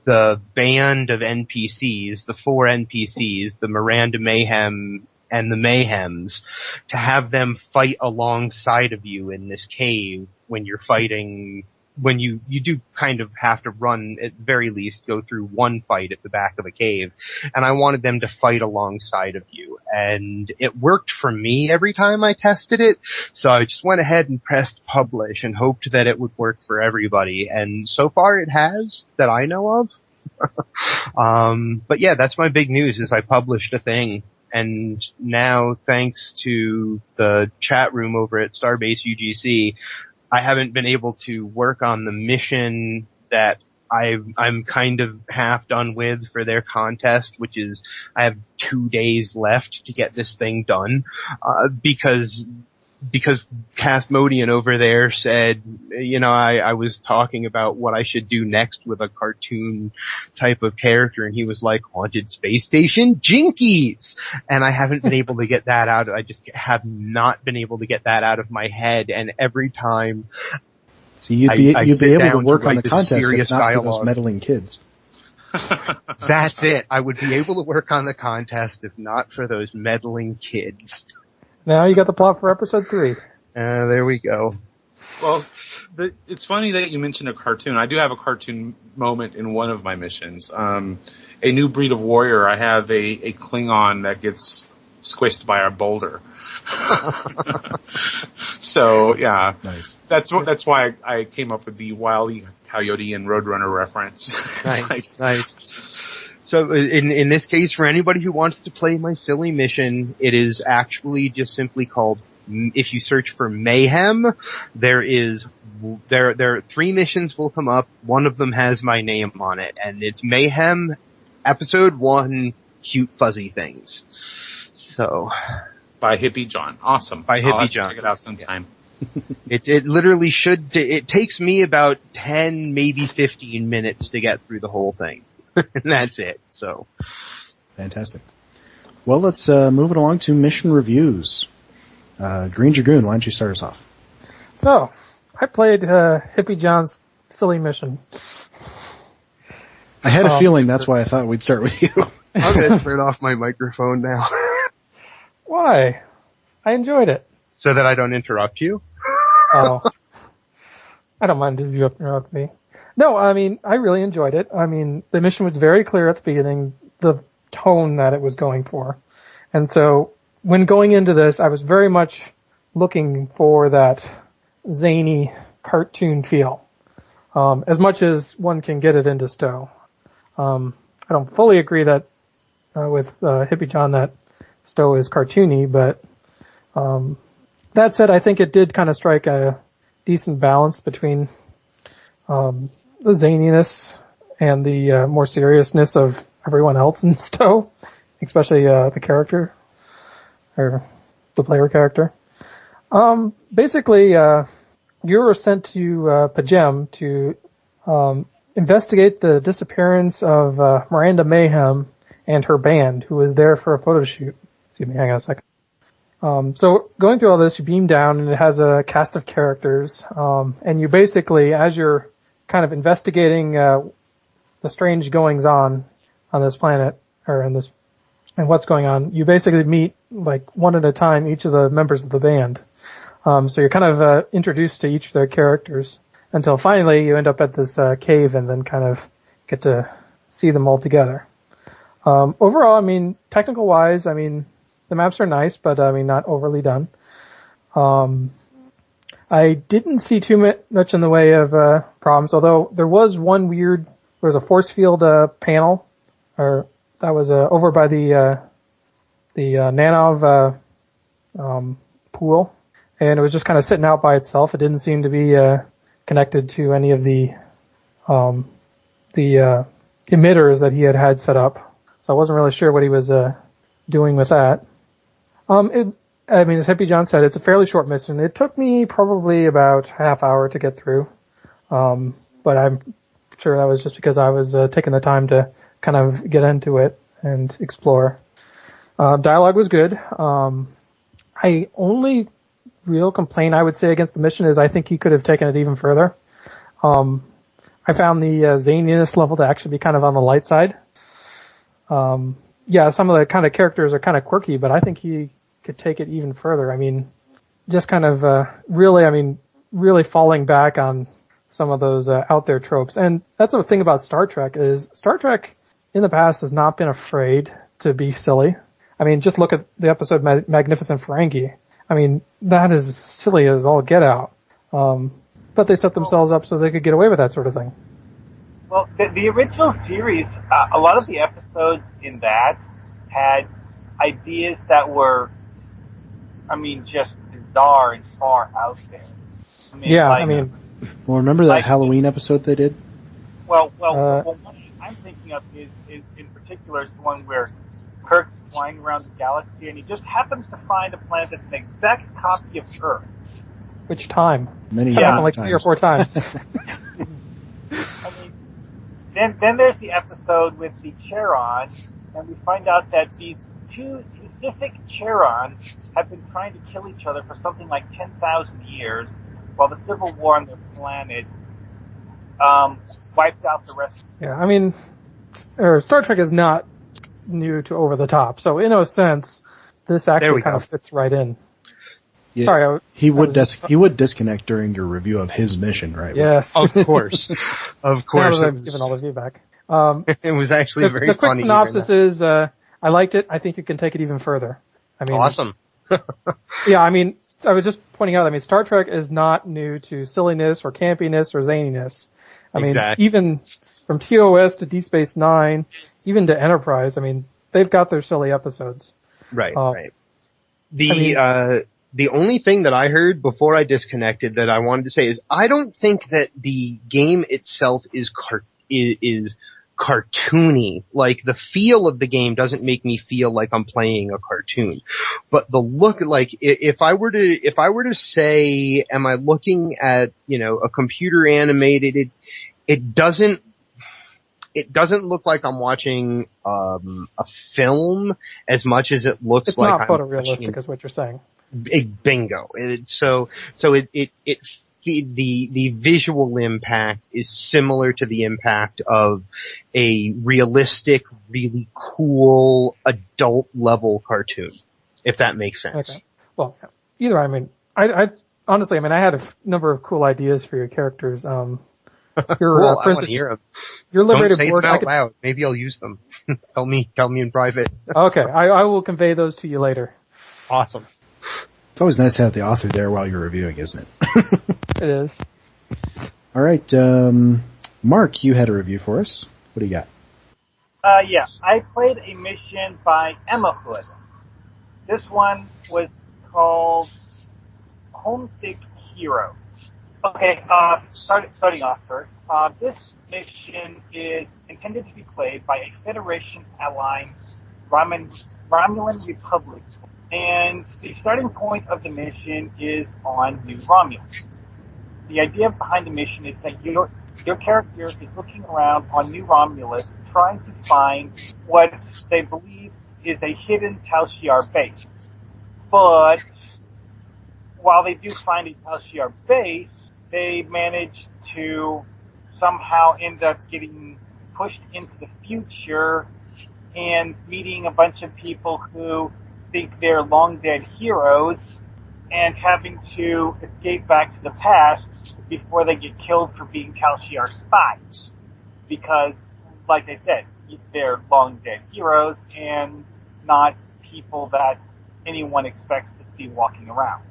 band of NPCs, the 4 NPCs, the Miranda Mayhem and the Mayhems, to have them fight alongside of you in this cave when you're fighting. When you do kind of have to run, at very least, go through one fight at the back of a cave. And I wanted them to fight alongside of you. And it worked for me every time I tested it. So I just went ahead and pressed publish and hoped that it would work for everybody. And so far it has, that I know of. But yeah, that's my big news, is I published a thing. And now, thanks to the chat room over at Starbase UGC, I haven't been able to work on the mission that I'm kind of half done with for their contest, which is I have 2 days left to get this thing done, because because Castmodian over there said, I was talking about what I should do next with a cartoon type of character, and he was like, Haunted Space Station Jinkies! And I haven't been able to get that out. I just have not been able to get that out of my head, and every time so you'd be able to work on the contest if not for those meddling kids. That's it. I would be able to work on the contest if not for those meddling kids. Now you got the plot for episode 3. There we go. Well, it's funny that you mentioned a cartoon. I do have a cartoon moment in one of my missions. A new breed of warrior. I have a Klingon that gets squished by a boulder. So yeah, nice. That's why I came up with the Wile E. Coyote and Roadrunner reference. Nice. So in this case, for anybody who wants to play my silly mission, it is actually just simply called, if you search for Mayhem, there are 3 missions will come up. One of them has my name on it, and it's Mayhem Episode 1, Cute Fuzzy Things. So. By Hippiejohn. Awesome. By Hippiejohn. Check it out sometime. It literally it takes me about 10, maybe 15 minutes to get through the whole thing. And that's it, so. Fantastic. Well, let's move it along to mission reviews. Greendragoon, why don't you start us off? So, I played Hippiejohn's silly mission. I had a feeling that's why I thought we'd start with you. I'm going to turn off my microphone now. Why? I enjoyed it. So that I don't interrupt you? Oh. I don't mind if you interrupt me. No, I mean, I really enjoyed it. I mean, the mission was very clear at the beginning, the tone that it was going for. And so, when going into this, I was very much looking for that zany cartoon feel. As much as one can get it into Stowe. I don't fully agree that, with, Hippiejohn that Stowe is cartoony, but, that said, I think it did kind of strike a decent balance between, the zaniness and the more seriousness of everyone else in Stowe, especially the character or the player character. Basically, you were sent to Pajem to investigate the disappearance of Miranda Mayhem and her band, who was there for a photo shoot. Excuse me, hang on a second. So going through all this, you beam down and it has a cast of characters, and you basically, as you're kind of investigating the strange goings on this planet, or in this, and what's going on, you basically meet like one at a time each of the members of the band. So you're kind of introduced to each of their characters until finally you end up at this cave and then kind of get to see them all together. Overall, I mean, technical wise, I mean, the maps are nice, but I mean, not overly done. I didn't see too much in the way of problems, although there was one there was a force field panel, or that was over by the Nanov pool, and it was just kind of sitting out by itself. It didn't seem to be connected to any of the emitters that he had set up, so I wasn't really sure what he was doing with that. I mean, as Hippiejohn said, it's a fairly short mission. It took me probably about half hour to get through. But I'm sure that was just because I was taking the time to kind of get into it and explore. Dialogue was good. I only real complaint I would say against the mission is I think he could have taken it even further. I found the zaniness level to actually be kind of on the light side. Yeah, some of the kind of characters are kind of quirky, but I think he could take it even further. I mean, just kind of really falling back on some of those out there tropes. And that's the thing about Star Trek is Star Trek in the past has not been afraid to be silly. I mean, just look at the episode Magnificent Ferengi. I mean, that is silly as all get out. But they set themselves up so they could get away with that sort of thing. Well, the original series, a lot of the episodes in that had ideas that were, I mean, just bizarre and far out there. I mean, yeah, well, remember that Halloween episode they did? Well, one I'm thinking of is in particular is the one where Kirk flying around the galaxy, and he just happens to find a planet that's an exact copy of Earth. Which time? Many like times. 3 or 4 times. I mean, then there's the episode with the Charon, and we find out that these two specific Charons have been trying to kill each other for something like 10,000 years, while the civil war on their planet wiped out the rest. Yeah, I mean, Star Trek is not new to over the top, so in a sense, this actually kind of fits right in. Yeah, Sorry, he would disconnect during your review of his mission, right? Yes, of course, of course. Now that I've given all the feedback, it was actually very the funny. The quick synopsis is, I liked it. I think you can take it even further. I mean, awesome. Yeah, I mean, I was just pointing out. I mean, Star Trek is not new to silliness or campiness or zaniness. I mean, even from TOS to D Space Nine, even to Enterprise, I mean, they've got their silly episodes. Right, right. The only thing that I heard before I disconnected that I wanted to say is I don't think that the game itself is cartoony. Like, the feel of the game doesn't make me feel like I'm playing a cartoon. But the look, like, if I were to say, am I looking at, a computer animated, it doesn't look like I'm watching, a film as much as it looks like I'm not photorealistic is what you're saying. Bingo. The visual impact is similar to the impact of a realistic, really cool adult level cartoon, if that makes sense. Okay. Well, either, I mean, I honestly, I mean, I had a number of cool ideas for your characters. Cool, I want to hear them. Your liberated Don't say board, them out loud. Maybe I'll use them. Tell me in private. Okay, I will convey those to you later. Awesome. It's always nice to have the author there while you're reviewing, isn't it? It is. All right, Mark, you had a review for us. What do you got? Yeah, I played a mission by Amahood. This one was called Homesick Hero. Okay, starting off first. This mission is intended to be played by a Federation-aligned Romulan Republic. And the starting point of the mission is on New Romulan. The idea behind the mission is that your character is looking around on New Romulus trying to find what they believe is a hidden Tal Shiar base. But while they do find a Tal Shiar base, they manage to somehow end up getting pushed into the future and meeting a bunch of people who think they're long dead heroes and having to escape back to the past before they get killed for being Tal Shiar spies. Because, like I said, they're long dead heroes and not people that anyone expects to see walking around.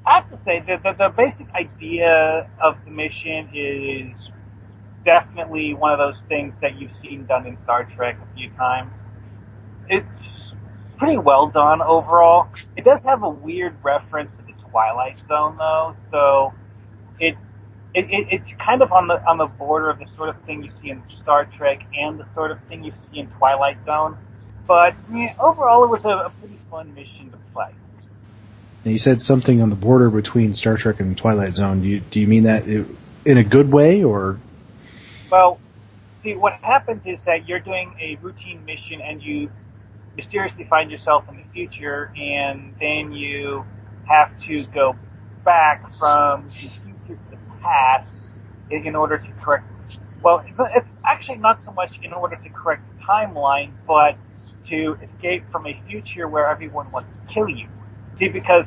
I have to say that the basic idea of the mission is definitely one of those things that you've seen done in Star Trek a few times. It's pretty well done overall. It does have a weird reference to the Twilight Zone, though, so it's kind of on the border of the sort of thing you see in Star Trek and the sort of thing you see in Twilight Zone. But overall, it was a pretty fun mission to play. Now, you said something on the border between Star Trek and Twilight Zone. Do you mean that in a good way, or? Well, see, what happens is that you're doing a routine mission and you mysteriously find yourself in the future, and then you have to go back from the future to the past in order to correct. Well, it's actually not so much in order to correct the timeline, but to escape from a future where everyone wants to kill you. See, because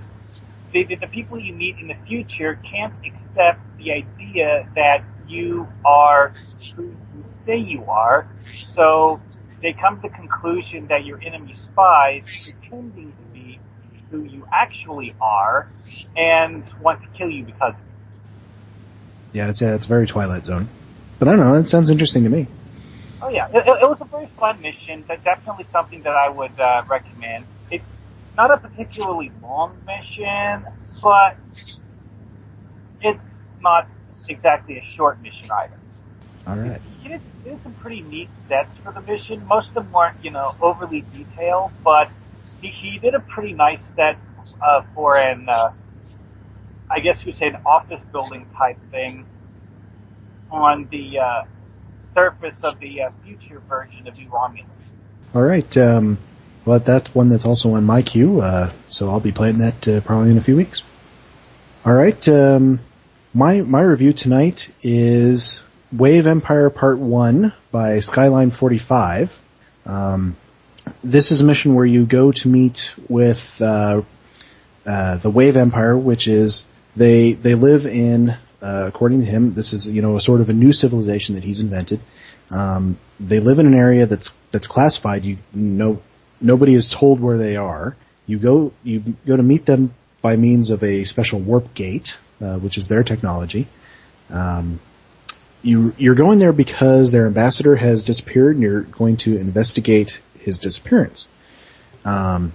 the people you meet in the future can't accept the idea that you are who you say you are, so they come to the conclusion that you're enemy spies pretending to be who you actually are and want to kill you because of it. Yeah, it's very Twilight Zone. But I don't know, it sounds interesting to me. Oh yeah, it was a very fun mission. That's definitely something that I would recommend. It's not a particularly long mission, but it's not exactly a short mission either. All right. He did some pretty neat sets for the mission. Most of them weren't, overly detailed, but he did a pretty nice set for an, I guess you'd say an office building type thing on the surface of the future version of New Romulan. All right. Well, that's one that's also on my queue, so I'll be playing that probably in a few weeks. All right. My review tonight is Wave Empire Part 1 by Skyline 45. This is a mission where you go to meet with the Wave Empire, which is they live in, according to him, this is a sort of a new civilization that he's invented. They live in an area that's classified. Nobody is told where they are. You go to meet them by means of a special warp gate, which is their technology. You're going there because their ambassador has disappeared, and you're going to investigate his disappearance. Now,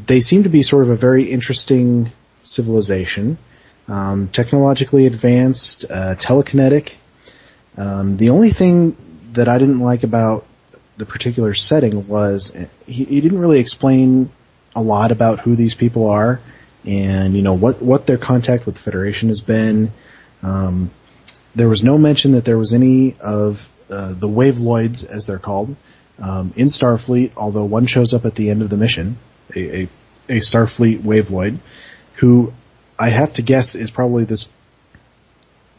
they seem to be sort of a very interesting civilization, technologically advanced, telekinetic. The only thing that I didn't like about the particular setting was he didn't really explain a lot about who these people are and, what their contact with the Federation has been. There was no mention that there was any of the Waveloids, as they're called, in Starfleet, although one shows up at the end of the mission, a Starfleet Waveloid, who I have to guess is probably this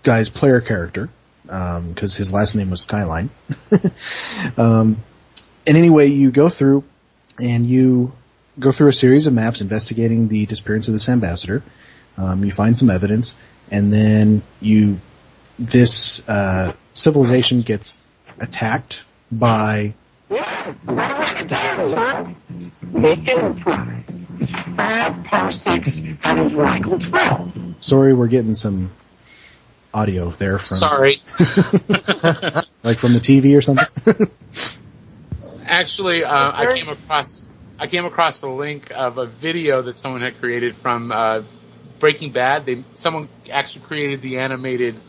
guy's player character, because his last name was Skyline. And anyway, you go through a series of maps investigating the disappearance of this ambassador. You find some evidence, and then this civilization gets attacked by the Enterprise is 5 parsecs out of Rigel 12. Sorry, we're getting some audio there from... Sorry. like from the TV or something? Actually, I came across the link of a video that someone had created from Breaking Bad. Someone actually created the animated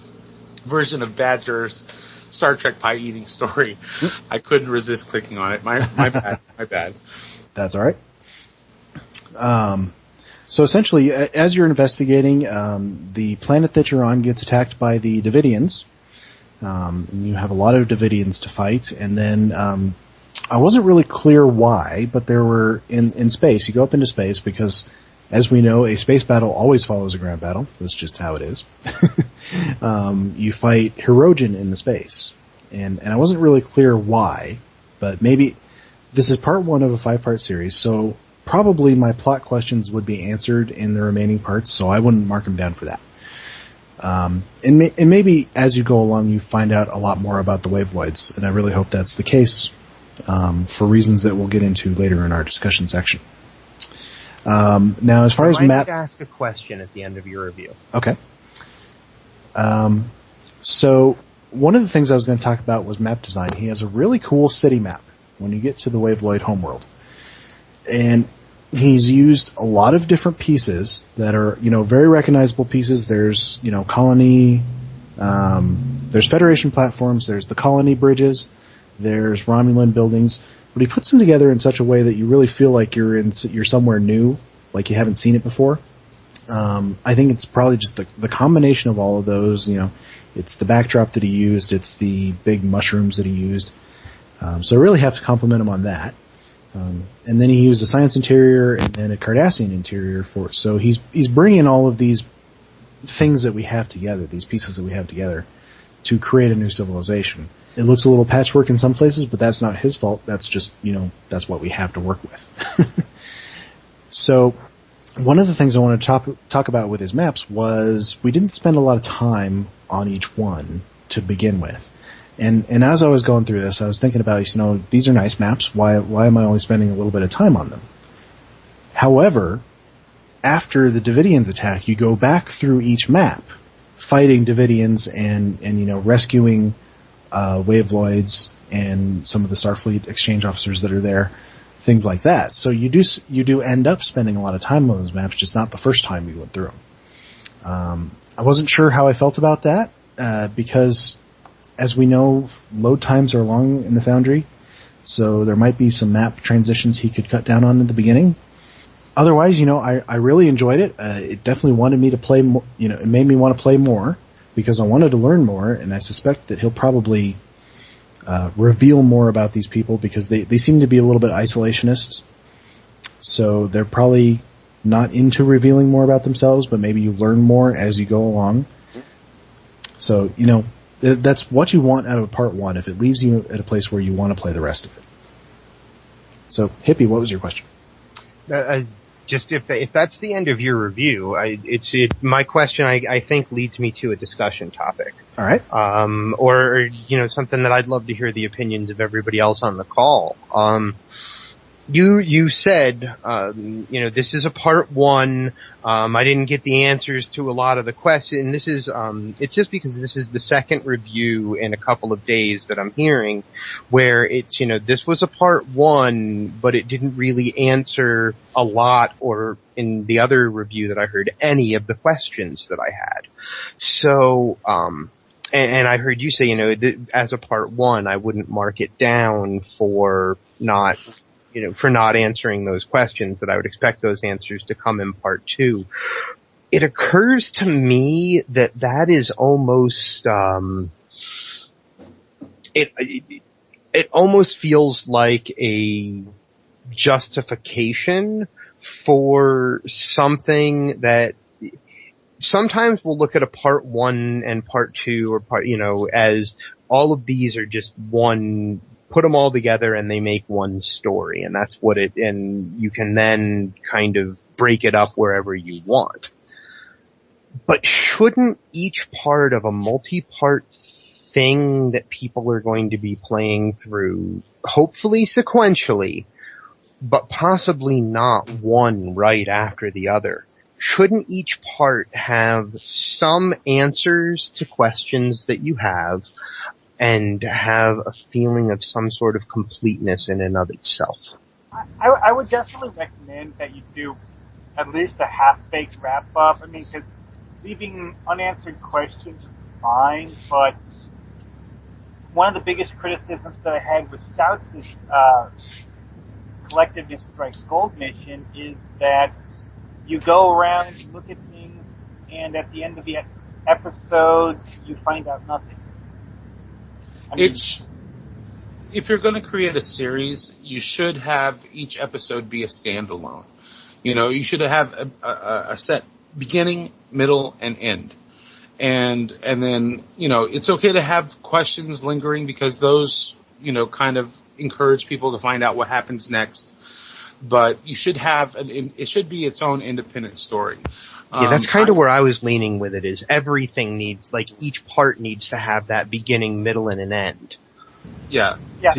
version of Badger's Star Trek pie eating story. I couldn't resist clicking on it. My bad. My bad. That's all right. So essentially, as you're investigating, the planet that you're on gets attacked by the Davidians. And you have a lot of Davidians to fight, and then I wasn't really clear why, but there were in space. You go up into space because, as we know, a space battle always follows a ground battle. That's just how it is. You fight Hippiejohn in the space, and I wasn't really clear why, but maybe this is part 1 of a 5-part series, so probably my plot questions would be answered in the remaining parts, so I wouldn't mark them down for that. And maybe as you go along, you find out a lot more about the Waveloids, and I really hope that's the case, for reasons that we'll get into later in our discussion section. Now, as far as map... I might ask a question at the end of your review. Okay. So, one of the things I was going to talk about was map design. He has a really cool city map when you get to the Waveloid homeworld. And he's used a lot of different pieces that are, very recognizable pieces. There's, colony, there's Federation platforms, there's the colony bridges, there's Romulan buildings, but he puts them together in such a way that you really feel like you're somewhere new, like you haven't seen it before. I think it's probably just the combination of all of those, it's the backdrop that he used, it's the big mushrooms that he used. So I really have to compliment him on that. And then he used a science interior and then a Cardassian interior so he's bringing all of these things that we have together, these pieces that we have together, to create a new civilization. It looks a little patchwork in some places, but that's not his fault. That's just, that's what we have to work with. So, one of the things I want to talk about with his maps was we didn't spend a lot of time on each one to begin with. And as I was going through this, I was thinking about, these are nice maps. Why am I only spending a little bit of time on them? However, after the Davidians attack, you go back through each map, fighting Davidians and rescuing Waveloids and some of the Starfleet exchange officers that are there, things like that. So you do end up spending a lot of time on those maps, just not the first time you went through them. I wasn't sure how I felt about that, because as we know, load times are long in the Foundry, so there might be some map transitions he could cut down on in the beginning. Otherwise, I really enjoyed it. It definitely wanted me to play more, it made me want to play more because I wanted to learn more, and I suspect that he'll probably reveal more about these people because they seem to be a little bit isolationists. So they're probably not into revealing more about themselves, but maybe you learn more as you go along. So, that's what you want out of part 1, if it leaves you at a place where you want to play the rest of it. So, Hippie, what was your question? Just if that's the end of your review, my question I think leads me to a discussion topic. All right. Or something that I'd love to hear the opinions of everybody else on the call. You said, this is a part 1. I didn't get the answers to a lot of the questions. This is, it's just because this is the second review in a couple of days that I'm hearing where it's, this was a part 1, but it didn't really answer a lot, or in the other review that I heard, any of the questions that I had. So, and I heard you say, as a part 1, I wouldn't mark it down for not answering those questions, that I would expect those answers to come in part 2. It occurs to me that is almost, it almost feels like a justification for something that sometimes we'll look at a part 1 and part 2 or part, as all of these are just one, put them all together and they make one story, and that's what and you can then kind of break it up wherever you want. But shouldn't each part of a multi-part thing that people are going to be playing through, hopefully sequentially, but possibly not one right after the other, shouldn't each part have some answers to questions that you have and have a feeling of some sort of completeness in and of itself? I would definitely recommend that you do at least a half-baked wrap-up. I mean, because leaving unanswered questions is fine, but one of the biggest criticisms that I had with Stouts' Collectiveness Strikes Gold mission is that you go around, you look at things, and at the end of the episode, you find out nothing. If you're going to create a series, you should have each episode be a standalone. You should have a set beginning, middle, and end. And then, it's okay to have questions lingering because those, kind of encourage people to find out what happens next. But you should have, it should be its own independent story. Yeah, that's kind of where I was leaning with it, is everything needs, each part needs to have that beginning, middle, and an end. Yeah. Yeah,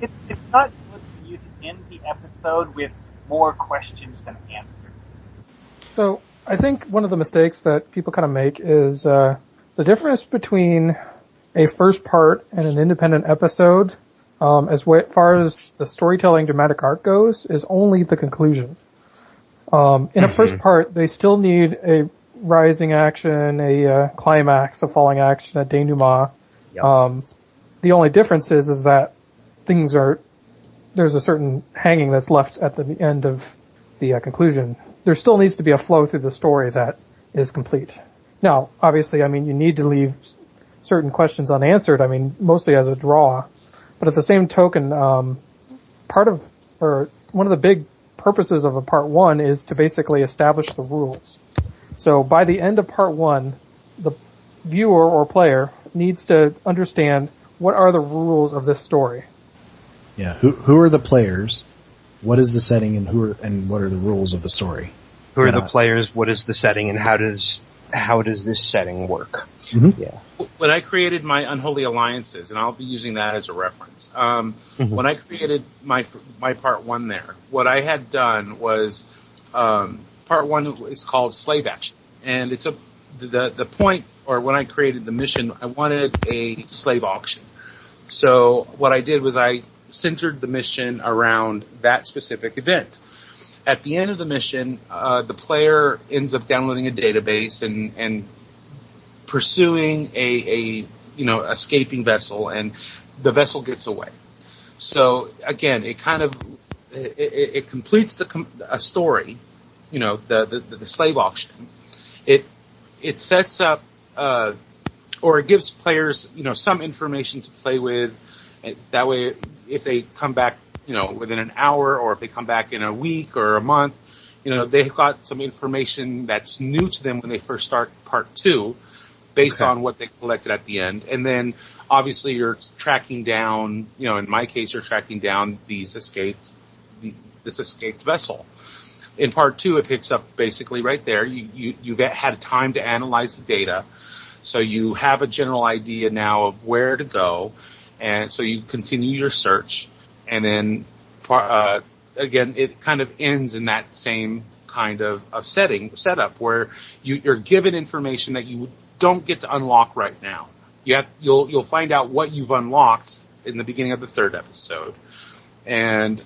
it's not good for you to end the episode with more questions than answers. So, I think one of the mistakes that people kind of make is, the difference between a first part and an independent episode, as far as the storytelling dramatic arc goes, is only the conclusion. In a first part, they still need a rising action, a climax, a falling action, a denouement. Yep. The only difference is that there's a certain hanging that's left at the end of the conclusion. There still needs to be a flow through the story that is complete. Now, obviously, you need to leave certain questions unanswered, mostly as a draw. But at the same token, one of the big purposes of a part 1 is to basically establish the rules. So by the end of part 1, the viewer or player needs to understand what are the rules of this story. Yeah, who are the players? What is the setting, and what are the rules of the story? Who are the players? What is the setting, and how does this setting work? Mm-hmm. Yeah. When I created my Unholy Alliances, and I'll be using that as a reference, when I created my part 1 there, what I had done was part 1 is called Slave Action, and it's the point, or when I created the mission, I wanted a slave auction. So what I did was I centered the mission around that specific event. At the end of the mission, the player ends up downloading a database and pursuing a escaping vessel, and the vessel gets away. So again, it kind of it completes a story, the slave auction. It sets up or it gives players some information to play with. That way, if they come back within an hour, or if they come back in a week or a month, they've got some information that's new to them when they first start part 2, based on what they collected at the end. And then, obviously, you're tracking down, in my case, you're tracking down this escaped vessel. In part 2, it picks up basically right there. You've had time to analyze the data, so you have a general idea now of where to go, and so you continue your search, and then again, it kind of ends in that same kind of setup where you're given information that you don't get to unlock right now. You'll find out what you've unlocked in the beginning of the 3rd episode, and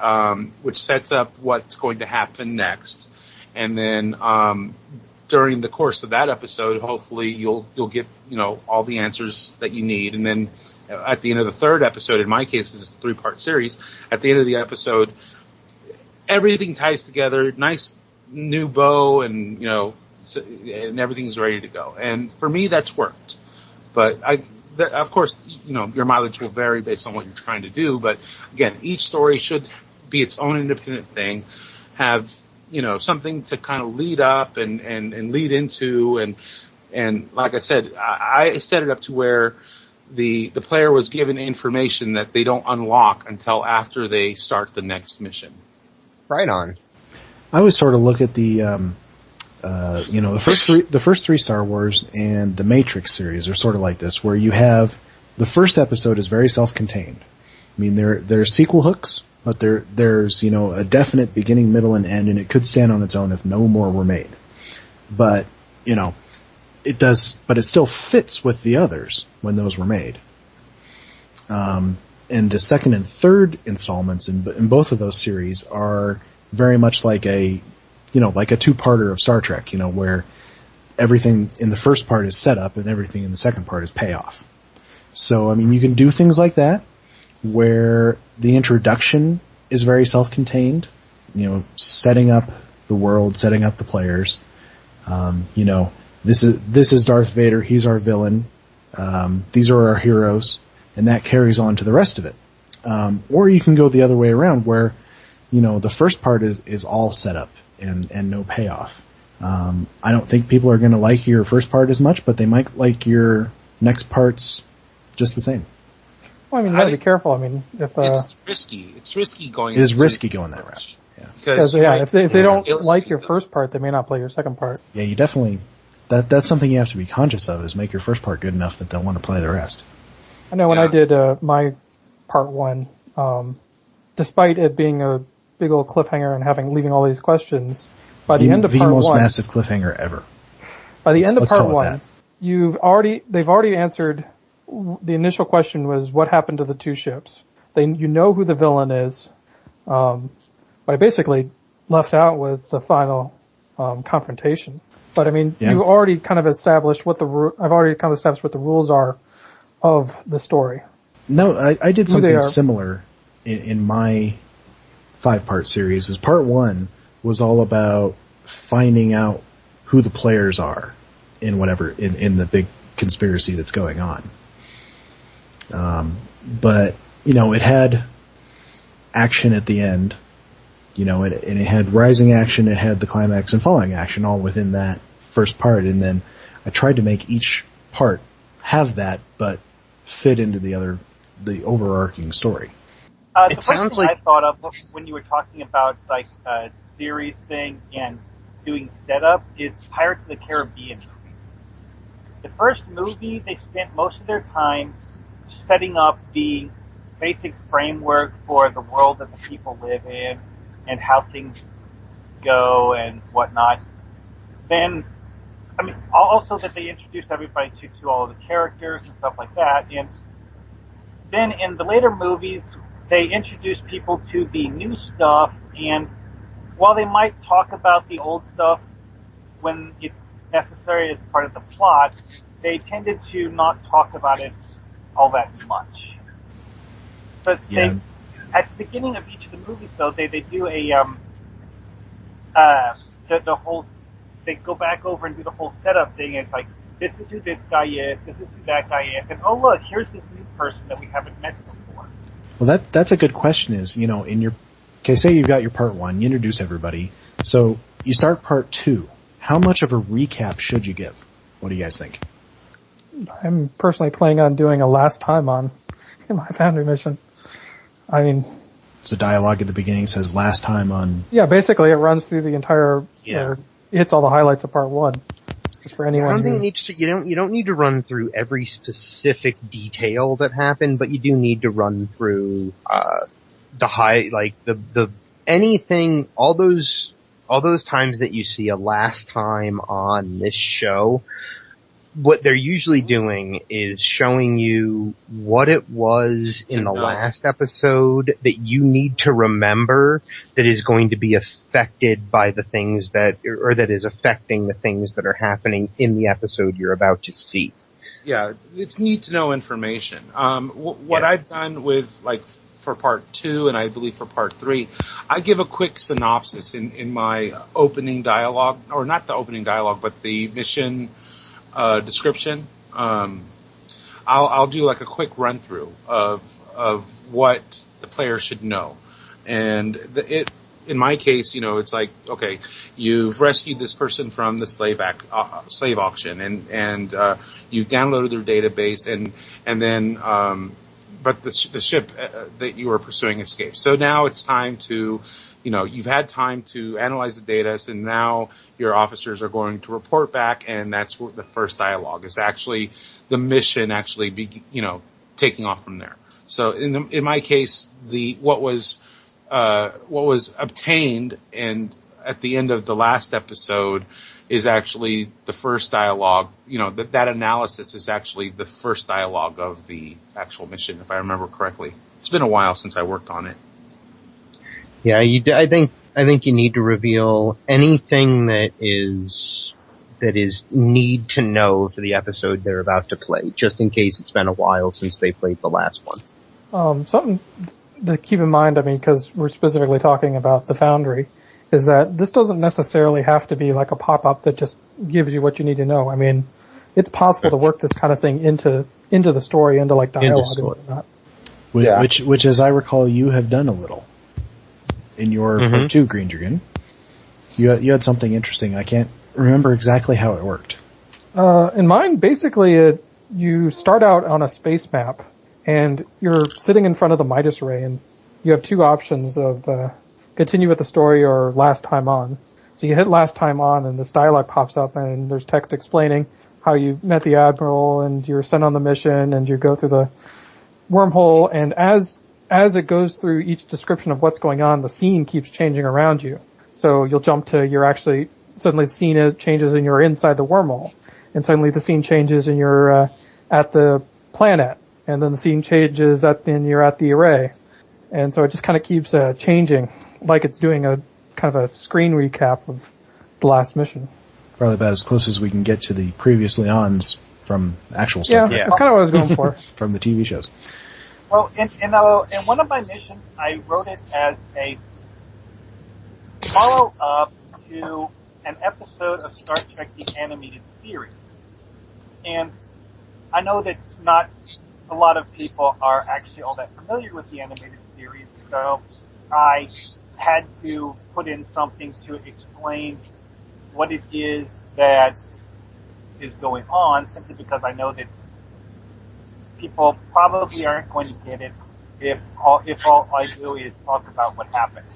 which sets up what's going to happen next. And then during the course of that episode, hopefully you'll get all the answers that you need. And then at the end of the 3rd episode, in my case, it's a 3-part series. At the end of the episode, everything ties together, nice new bow, and and everything's ready to go. And for me, that's worked. But of course, your mileage will vary based on what you're trying to do. But again, each story should be its own independent thing, have something to kind of lead up and lead into, and like I said, I set it up to where the player was given information that they don't unlock until after they start the next mission. Right on. I always sort of look at the the first three Star Wars and the Matrix series are sort of like this, where you have the first episode is very self-contained. I mean, there's sequel hooks, but there's a definite beginning, middle, and end, and it could stand on its own if no more were made. But it does, but it still fits with the others when those were made. And the second and third installments in both of those series are very much like a two-parter of Star Trek, where everything in the first part is set up and everything in the second part is payoff. So, I mean, you can do things like that, where the introduction is very self-contained, setting up the world, setting up the players. This is Darth Vader, he's our villain, these are our heroes, and that carries on to the rest of it. Or you can go the other way around, where, the first part is all set up and no payoff. I don't think people are going to like your first part as much, but they might like your next parts just the same. Well, I mean, you gotta be careful. I mean, if it's risky. It's risky going. It is risky going that route. Yeah. Because if they don't like your first part, they may not play your second part. Yeah, you definitely. That's something you have to be conscious of, is make your first part good enough that they'll want to play the rest. I know when I did my part 1, despite it being a big old cliffhanger and leaving all these questions, by the end of part 1, the most massive cliffhanger ever. By the end of part 1, they've already answered. The initial question was, what happened to the 2 ships? You know who the villain is. What I basically left out was the final confrontation. But I mean, you already kind of established I've already kind of established what the rules are of the story. No, I did something similar in my 5-part series. Is part 1 was all about finding out who the players are in in the big conspiracy that's going on. But it had action at the end, and it had rising action, it had the climax and falling action all within that first part, and then I tried to make each part have that, but fit into the overarching story. The first thing I thought of when you were talking about like a series thing and doing setup is Pirates of the Caribbean. The first movie, they spent most of their time setting up the basic framework for the world that the people live in and how things go and whatnot. Then, I mean, also that they introduced everybody to all of the characters and stuff like that. And then in the later movies, they introduced people to the new stuff, and while they might talk about the old stuff when it's necessary as part of the plot, they tended to not talk about it all that much. But Yeah. at the beginning of each of the movies, though, they do a the whole, they go back over and do the whole setup thing. It's like, this is who this guy is, this is who that guy is, and oh look, here's this new person that we haven't met before. Well, that's a good question. Is, you know, in your, okay, say you've got your part 1, you introduce everybody, so you start part 2. How much of a recap should you give? What do you guys think? I'm personally planning on doing a last time on in my Foundry mission. I mean, So dialogue at the beginning says last time on. yeah, basically it runs through the entire, Yeah. it hits all the highlights of part 1. Just for I anyone don't think who, it needs to, you don't need to run through every specific detail that happened, but you do need to run through, anything, all those times that you see a last time on this show. What they're usually doing is showing you what it was in the last episode that you need to remember that is going to be affected by the things that is affecting the things that are happening in the episode you're about to see. Yeah, it's need to know information. What I've done with, like, for part 2 and I believe for part 3, I give a quick synopsis in my opening dialogue, or not the opening dialogue, but the mission description. I'll do like a quick run through of what the player should know, and in my case, you know, it's like, okay, you've rescued this person from the slave auction, and you've downloaded their database, and then but the ship that you were pursuing escaped. So now it's time to, you know, you've had time to analyze the data, so now your officers are going to report back, and that's what the first dialogue is actually the mission taking off from there. So in my case, what was obtained and at the end of the last episode is actually the first dialogue. You know, that analysis is actually the first dialogue of the actual mission, if I remember correctly. It's been a while since I worked on it. Yeah, I think you need to reveal anything that is need to know for the episode they're about to play, just in case it's been a while since they played the last one. something to keep in mind, I mean, because we're specifically talking about the Foundry, is that this doesn't necessarily have to be like a pop-up that just gives you what you need to know. I mean, it's possible to work this kind of thing into the story, into like dialogue and whatnot. Which, as I recall, you have done a little in your part 2, Greendragoon. You had something interesting. I can't remember exactly how it worked. In mine, basically, you start out on a space map, and you're sitting in front of the Midas Ray, and you have two options of continue with the story or last time on. So you hit last time on, and this dialogue pops up, and there's text explaining how you met the Admiral, and you're sent on the mission, and you go through the wormhole, and as it goes through each description of what's going on, the scene keeps changing around you. So you'll jump to suddenly the scene changes and you're inside the wormhole. And suddenly the scene changes and you're at the planet. And then the scene changes and you're at the array. And so it just kind of keeps changing, like it's doing a kind of a screen recap of the last mission. Probably about as close as we can get to the previously ons from actual stuff. Yeah, that's kind of what I was going for. From the TV shows. Well, in one of my missions, I wrote it as a follow-up to an episode of Star Trek The Animated Series. And I know that not a lot of people are actually all that familiar with the animated series, so I had to put in something to explain what it is that is going on, simply because I know that people probably aren't going to get it if all I do is talk about what happened.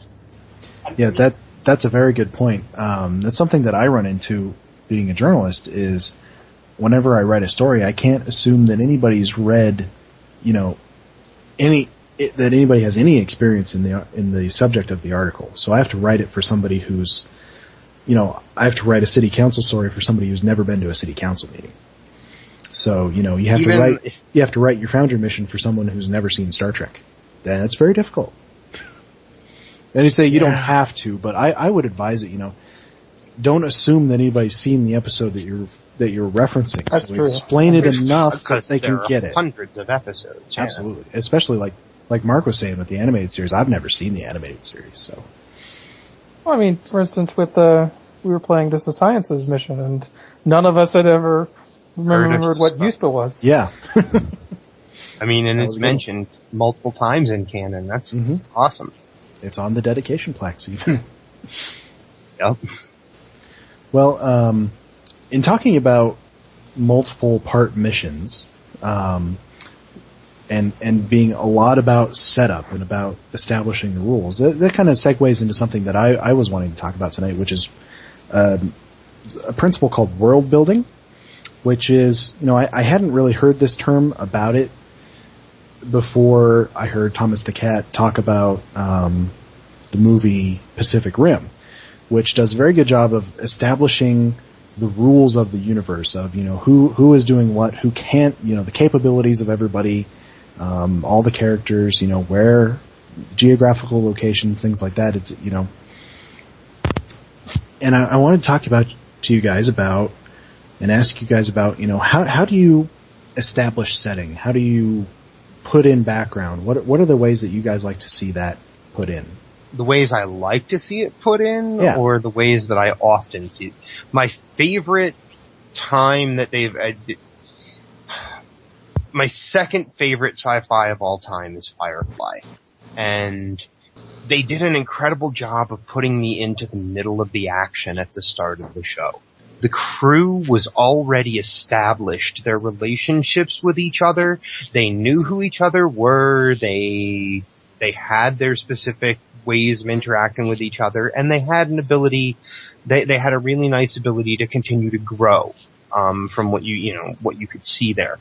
Yeah, that's a very good point. That's something that I run into being a journalist is whenever I write a story, I can't assume that anybody's read, that anybody has any experience in the subject of the article. So I have to write it for somebody who's, I have to write a city council story for somebody who's never been to a city council meeting. So, you have to write your Foundry mission for someone who's never seen Star Trek. Then it's very difficult. And you say you don't have to, but I would advise it, don't assume that anybody's seen the episode that you're referencing. That's so true. explain it enough that they there can are get it. Hundreds of episodes. Yeah. Absolutely. Especially like Mark was saying with the animated series. I've never seen the animated series, so. Well, I mean, for instance, with we were playing Just the Sciences mission, and none of us had ever remembered what USPA was. Yeah. I mean, and it's mentioned multiple times in canon. That's awesome. It's on the dedication plaques even. Yep. Well, in talking about multiple part missions, and being a lot about setup and about establishing the rules, that kind of segues into something that I was wanting to talk about tonight, which is a principle called world building, which is, I hadn't really heard this term about it before I heard Thomas the Cat talk about the movie Pacific Rim, which does a very good job of establishing the rules of the universe of, who is doing what, who can't, the capabilities of everybody, all the characters, where, geographical locations, things like that. It's, and I want to talk to you guys about, and ask you guys about, how do you establish setting? How do you put in background? What are the ways that you guys like to see that put in? The ways I like to see it put in, or the ways that I often see it. My favorite time that my second favorite sci-fi of all time is Firefly. And they did an incredible job of putting me into the middle of the action at the start of the show. The crew was already established. Their relationships with each other, they knew who each other were, they had their specific ways of interacting with each other, and they had an ability, they had a really nice ability to continue to grow, from what what you could see there.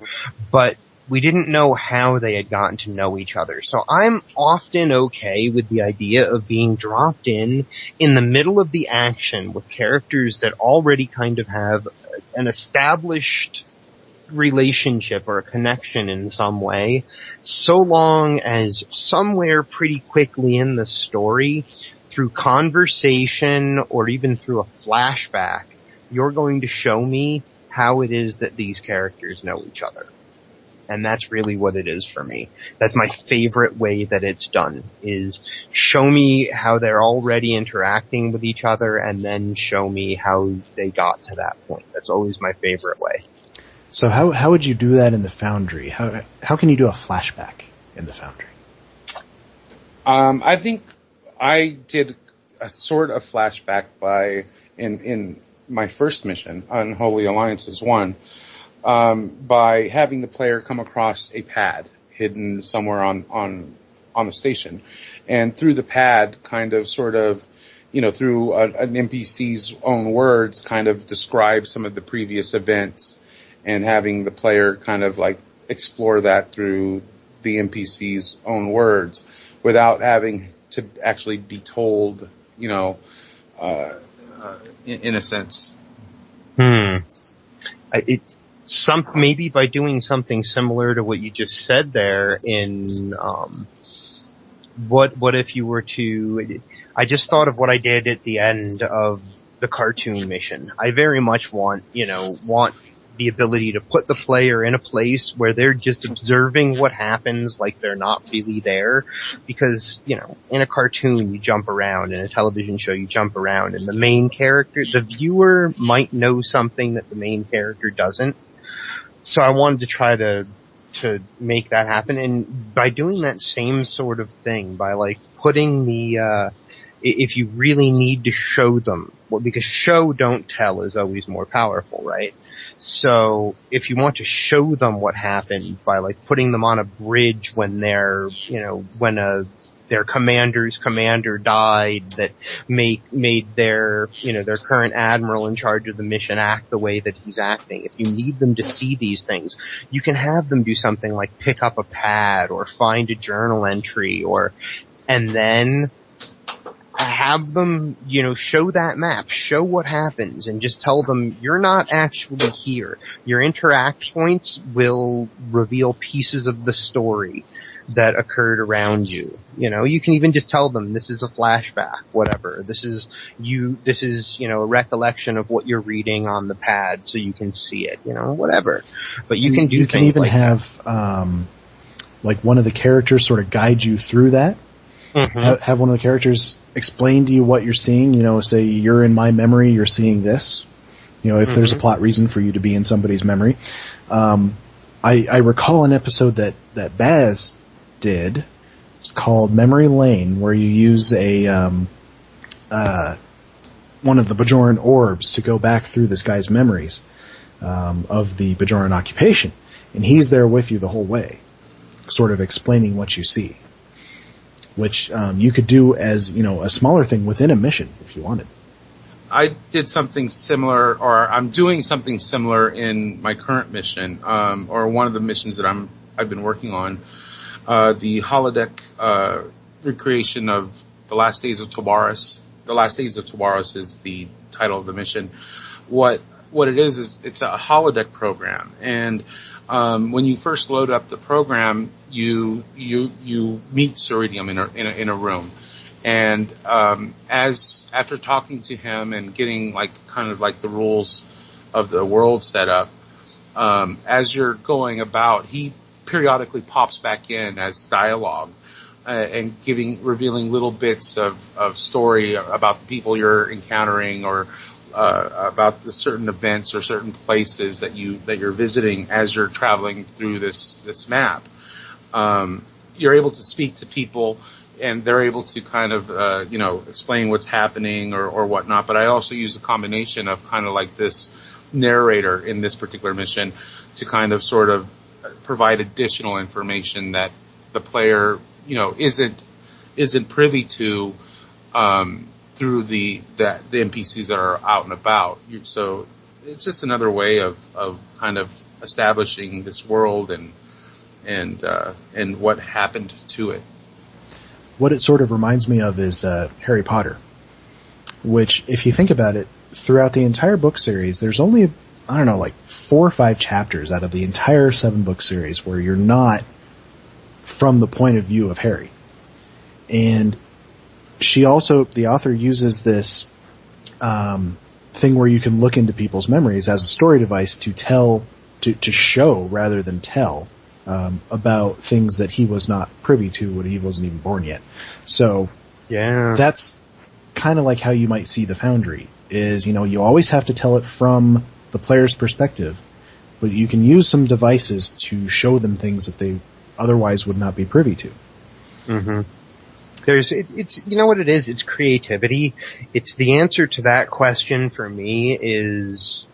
But we didn't know how they had gotten to know each other. So I'm often okay with the idea of being dropped in the middle of the action with characters that already kind of have an established relationship or a connection in some way, so long as somewhere pretty quickly in the story, through conversation or even through a flashback, you're going to show me how it is that these characters know each other. And that's really what it is for me. That's my favorite way that it's done, is show me how they're already interacting with each other and then show me how they got to that point. That's always my favorite way. So how would you do that in the Foundry? How can you do a flashback in the Foundry? I think I did a sort of flashback in my first mission, Unholy Alliances 1, by having the player come across a pad hidden somewhere on the station, and through the pad, kind of, sort of, through an NPC's own words, kind of describe some of the previous events, and having the player kind of like explore that through the NPC's own words, without having to actually be told, in a sense. Maybe by doing something similar to what you just said there in, what if you were to, I just thought of what I did at the end of the cartoon mission. I very much want the ability to put the player in a place where they're just observing what happens like they're not really there. Because, in a cartoon you jump around, in a television show you jump around, and the main character, the viewer might know something that the main character doesn't. So I wanted to try to make that happen, and by doing that same sort of thing, by like putting the, if you really need to show them, because show don't tell is always more powerful, right? So if you want to show them what happened by like putting them on a bridge when their commander's commander died, that made their current admiral in charge of the mission act the way that he's acting. If you need them to see these things, you can have them do something like pick up a pad or find a journal entry, and then have them, show that map, show what happens, and just tell them you're not actually here. Your interact points will reveal pieces of the story. that occurred around you. You know, you can even just tell them this is a flashback, whatever. This is, you know, a recollection of what you're reading on the pad so you can see it, you know, whatever. But you can do things like that. You can even have, like one of the characters sort of guide you through that. Mm-hmm. Have one of the characters explain to you what you're seeing, you know, say you're in my memory, you're seeing this. You know, if there's a plot reason for you to be in somebody's memory. I recall an episode that Baz did. It's called Memory Lane, where you use a one of the Bajoran orbs to go back through this guy's memories of the Bajoran occupation. And he's there with you the whole way, sort of explaining what you see. Which you could do as, you know, a smaller thing within a mission if you wanted. I did something similar, or I'm doing something similar in my current mission, or one of the missions that I've been working on. The holodeck recreation of The Last Days of Tobaris. The Last Days of Tobaris is the title of the mission. What it is it's a holodeck program, and when you first load up the program, you meet Soriedem in a room, and after talking to him and getting like kind of like the rules of the world set up, as you're going about, he periodically pops back in as dialogue and revealing little bits of story about the people you're encountering, or about the certain events or certain places that you're visiting as you're traveling through this map. You're able to speak to people, and they're able to kind of you know, explain what's happening or whatnot. But I also use a combination of kind of like this narrator in this particular mission to kind of sort of provide additional information that the player, you know, isn't privy to through the NPCs that are out and about. So it's just another way of kind of establishing this world and what happened to it. What it sort of reminds me of is Harry Potter, which, if you think about it, throughout the entire book series, there's only, I don't know, like 4 or 5 chapters out of the entire 7-book series where you're not from the point of view of Harry. And the author uses this thing where you can look into people's memories as a story device to to show rather than tell about things that he was not privy to when he wasn't even born yet. So yeah, that's kind of like how you might see the Foundry is, you know, you always have to tell it from the player's perspective, but you can use some devices to show them things that they otherwise would not be privy to. Mm-hmm. It's, you know what it is? It's creativity. It's the answer to that question for me is,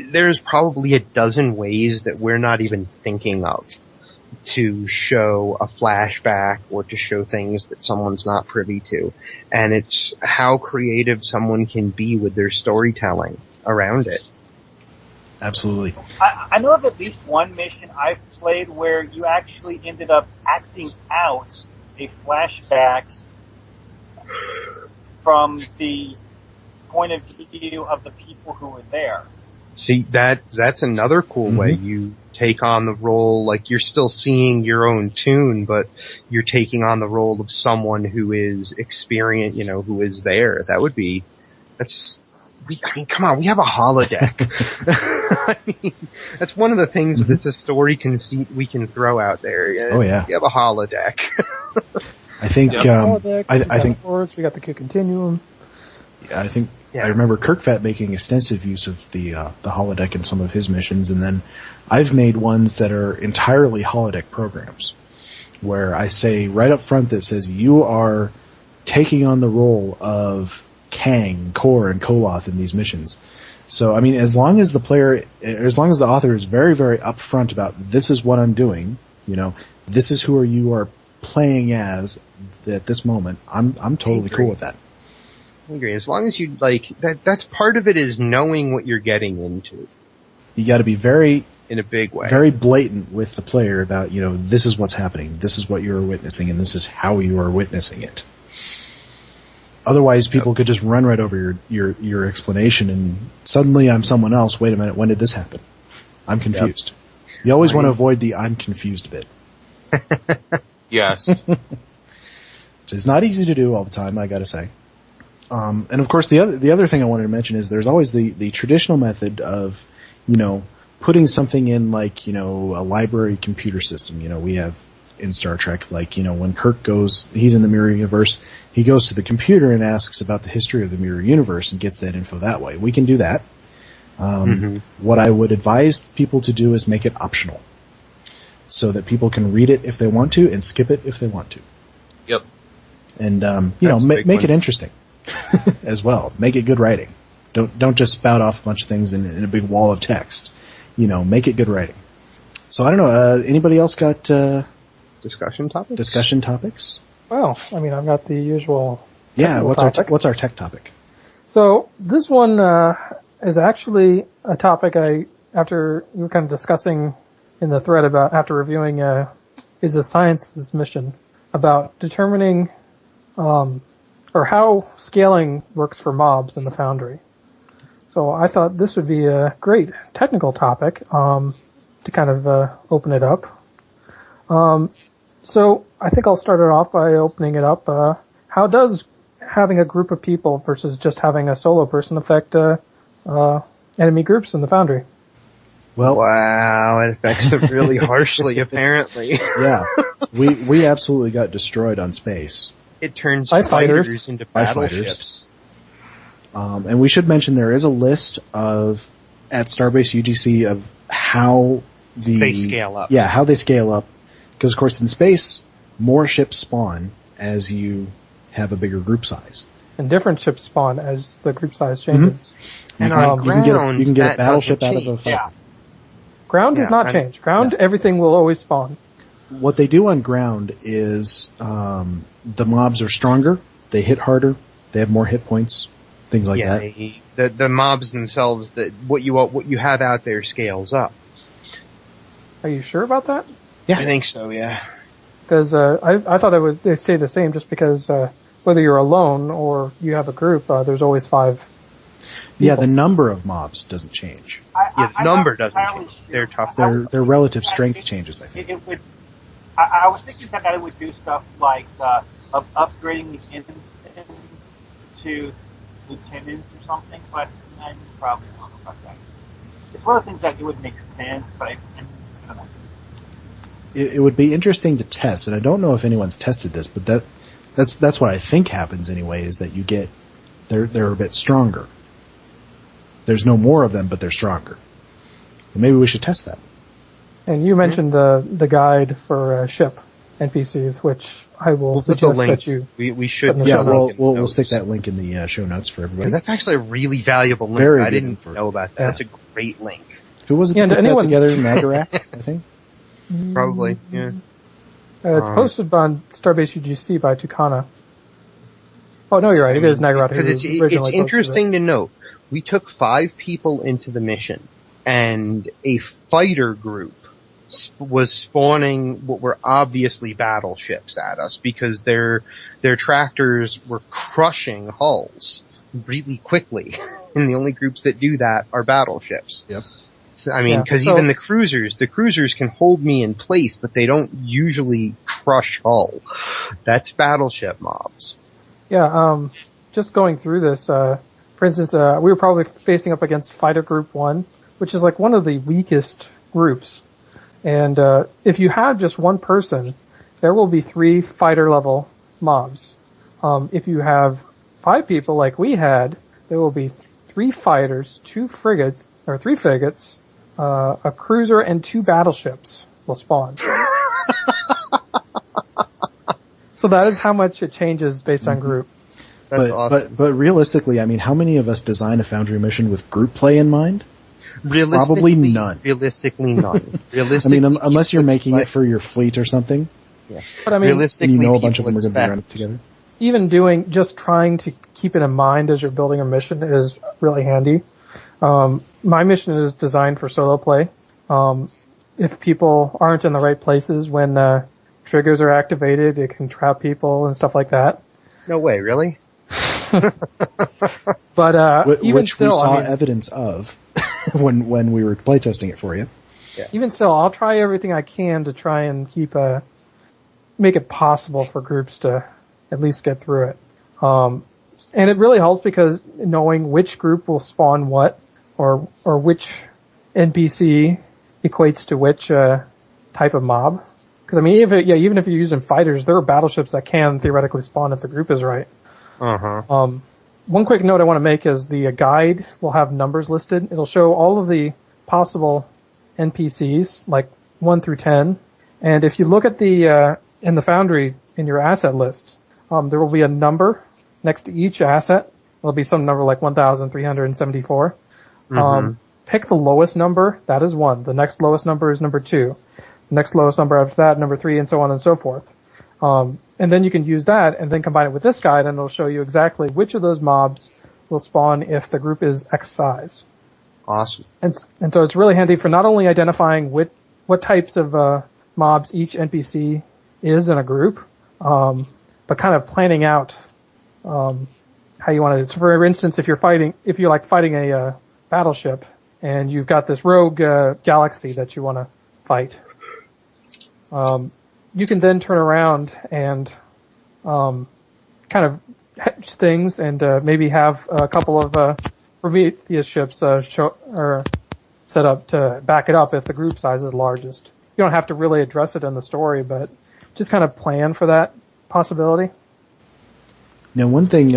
there's probably a dozen ways that we're not even thinking of to show a flashback or to show things that someone's not privy to. And it's how creative someone can be with their storytelling around it. Absolutely. I know of at least one mission I've played where you actually ended up acting out a flashback from the point of view of the people who were there. See, that's another cool way. You take on the role, like you're still seeing your own tune, but you're taking on the role of someone who is experienced, you know, who is there. I mean, come on, we have a holodeck. I mean, that's one of the things that's a story conceit we can throw out there. Oh yeah. We have a holodeck. I think, I think, we got the Q Continuum. Yeah, I remember Kirkvat making extensive use of the holodeck in some of his missions, and then I've made ones that are entirely holodeck programs, where I say right up front that says you are taking on the role of Kang, Kor, and Koloth in these missions. So, I mean, as long as the author is very, very upfront about this is what I'm doing, you know, this is who you are playing as at this moment, I'm totally cool with that. I agree. As long as you that's part of it is knowing what you're getting into. You got to be very, in a big way, very blatant with the player about, you know, this is what's happening, this is what you're witnessing, and this is how you are witnessing it. Otherwise, people could just run right over your explanation, and suddenly I'm someone else. Wait a minute, when did this happen? I'm confused. Yep. You always want to avoid the I'm confused bit. Yes. Which is not easy to do all the time, I gotta say. And of course the other thing I wanted to mention is there's always the traditional method of, putting something in like, a library computer system. We have in Star Trek, like, when Kirk he's in the mirror universe, he goes to the computer and asks about the history of the mirror universe and gets that info that way. We can do that. What I would advise people to do is make it optional so that people can read it if they want to and skip it if they want to. Yep. And, make it interesting as well. Make it good writing. Don't just spout off a bunch of things in a big wall of text. Make it good writing. So I don't know, anybody else got, discussion topics? Discussion topics? Well, I've got the usual. Yeah, what's our tech topic? So this one, is actually a topic after we were kind of discussing in the thread about, after reviewing, is a science's mission about determining, or how scaling works for mobs in the Foundry. So I thought this would be a great technical topic, to kind of, open it up. So I think I'll start it off by opening it up. How does having a group of people versus just having a solo person affect, enemy groups in the Foundry? Well, wow, it affects them really harshly, apparently. Yeah, we absolutely got destroyed on space. It turns fighters into battleships. And we should mention there is a list at Starbase UGC of how they scale up. Yeah, how they scale up. Because of course in space, more ships spawn as you have a bigger group size. And different ships spawn as the group size changes. Mm-hmm. And on ground, you can get a battleship out of a fight. Yeah. Ground does not change. Ground, everything will always spawn. What they do on ground is, the mobs are stronger, they hit harder, they have more hit points, things like that. The mobs themselves, what you have out there scales up. Are you sure about that? Yeah. I think so, yeah. Because, I thought they stay the same just because, whether you're alone or you have a group, there's always 5 people. Yeah, the number of mobs doesn't change. The number doesn't change. They're tough. Their relative strength changes, I think. I was thinking that I would do stuff like upgrading the ensign to lieutenants or something, but I'm probably wrong about that. It's one of the things that it would make sense, but I don't know. It would be interesting to test, and I don't know if anyone's tested this, but that's what I think happens anyway, is that they're a bit stronger. There's no more of them, but they're stronger. And maybe we should test that. And you mentioned the guide for ship NPCs, which I will suggest that you. We should. Yeah, we'll stick that link in the show notes for everybody. Yeah, that's actually a really valuable link. I didn't know about that. Yeah. That's a great link. Who was it that put that together? Nagarak, I think. Probably, yeah. It's posted on Starbase UGC by Tucana. Oh no, you're right. It is Nagarak. Because it's interesting to note. We took 5 people into the mission, and a fighter group was spawning what were obviously battleships at us because their tractors were crushing hulls really quickly, and the only groups that do that are battleships. Yep. So, because even the cruisers can hold me in place, but they don't usually crush hull. That's battleship mobs. Yeah, just going through this, for instance, we were probably facing up against Fighter Group 1, which is like one of the weakest groups. And if you have just one person, there will be 3 fighter level mobs. If you have 5 people like we had, there will be 3 fighters, 3 frigates, a cruiser, and 2 battleships will spawn. So that is how much it changes based on group. That's awesome. But realistically, how many of us design a Foundry mission with group play in mind? Probably none. Realistically, none. Unless you're making it for your fleet or something. Yeah. But realistically, a bunch of them are going to be running together. Even just trying to keep it in mind as you're building a mission is really handy. My mission is designed for solo play. If people aren't in the right places when triggers are activated, it can trap people and stuff like that. No way, really? But which we saw evidence of when we were playtesting it for you. Yeah. Even still, I'll try everything I can to try and keep make it possible for groups to at least get through it. And it really helps because knowing which group will spawn what, or which NPC equates to which type of mob. Because I mean, even if you're using fighters, there are battleships that can theoretically spawn if the group is right. One quick note I want to make is the guide will have numbers listed. It'll show all of the possible NPCs, like 1 through 10. And if you look at the in the Foundry in your asset list, there will be a number next to each asset. There'll be some number like 1,374. Pick the lowest number. That is 1. The next lowest number is number 2. The next lowest number after that, number 3, and so on and so forth. And then you can use that and then combine it with this guide, and it'll show you exactly which of those mobs will spawn if the group is X size. Awesome. And so it's really handy for not only identifying what types of mobs each NPC is in a group, but kind of planning out how you want to. So for instance, if you're fighting a battleship and you've got this rogue galaxy that you want to fight, you can then turn around and kind of hedge things and maybe have a couple of Prometheus ships set up to back it up if the group size is largest. You don't have to really address it in the story, but just kind of plan for that possibility. Now, one thing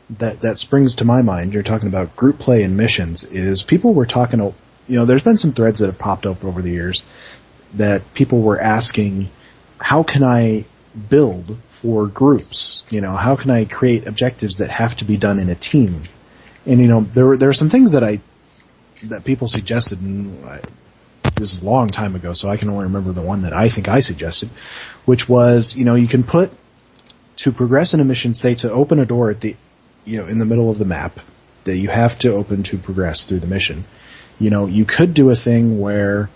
that springs to my mind, you're talking about group play and missions, is people were talking, there's been some threads that have popped up over the years that people were asking, how can I build for groups? How can I create objectives that have to be done in a team? And, there were some things that people suggested, and this is a long time ago, so I can only remember the one that I think I suggested, which was, you can put, to progress in a mission, say to open a door at the, in the middle of the map that you have to open to progress through the mission. You could do a thing where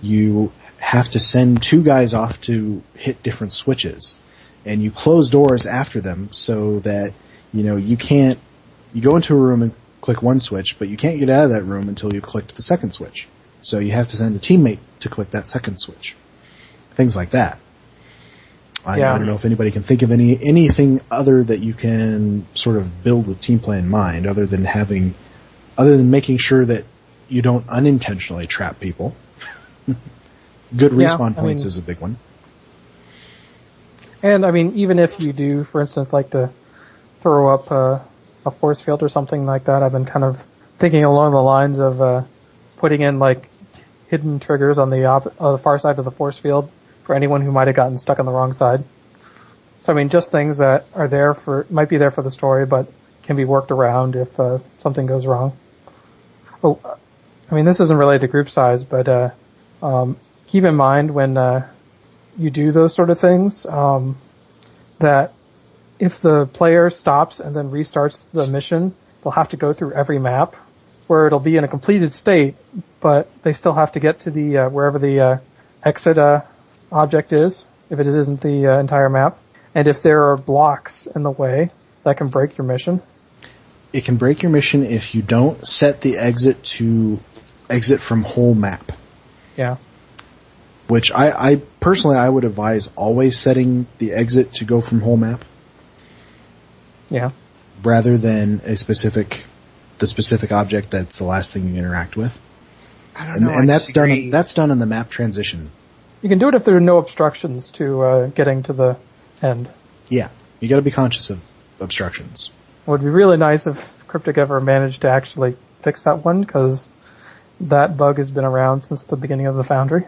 you have to send 2 guys off to hit different switches, and you close doors after them so that, you go into a room and click one switch, but you can't get out of that room until you clicked the second switch. So you have to send a teammate to click that second switch. Things like that. I don't know if anybody can think of anything other that you can sort of build with team play in mind, other than making sure that you don't unintentionally trap people. Good respawn points is a big one. And even if you do, for instance, like to throw up a force field or something like that, I've been kind of thinking along the lines of putting in like hidden triggers on the far side of the force field for anyone who might have gotten stuck on the wrong side. So just things that are might be there for the story, but can be worked around if something goes wrong. Oh, this isn't related to group size, but keep in mind when you do those sort of things that if the player stops and then restarts the mission, they'll have to go through every map where it'll be in a completed state, but they still have to get to the wherever the exit object is, if it isn't the entire map. And if there are blocks in the way, that can break your mission. It can break your mission if you don't set the exit to exit from whole map. Yeah. Which I personally, I would advise always setting the exit to go from whole map. Yeah. Rather than the specific object that's the last thing you interact with. I don't know. And that's done in the map transition. You can do it if there are no obstructions to getting to the end. Yeah. You gotta be conscious of obstructions. It would be really nice if Cryptic ever managed to actually fix that one, because that bug has been around since the beginning of the Foundry.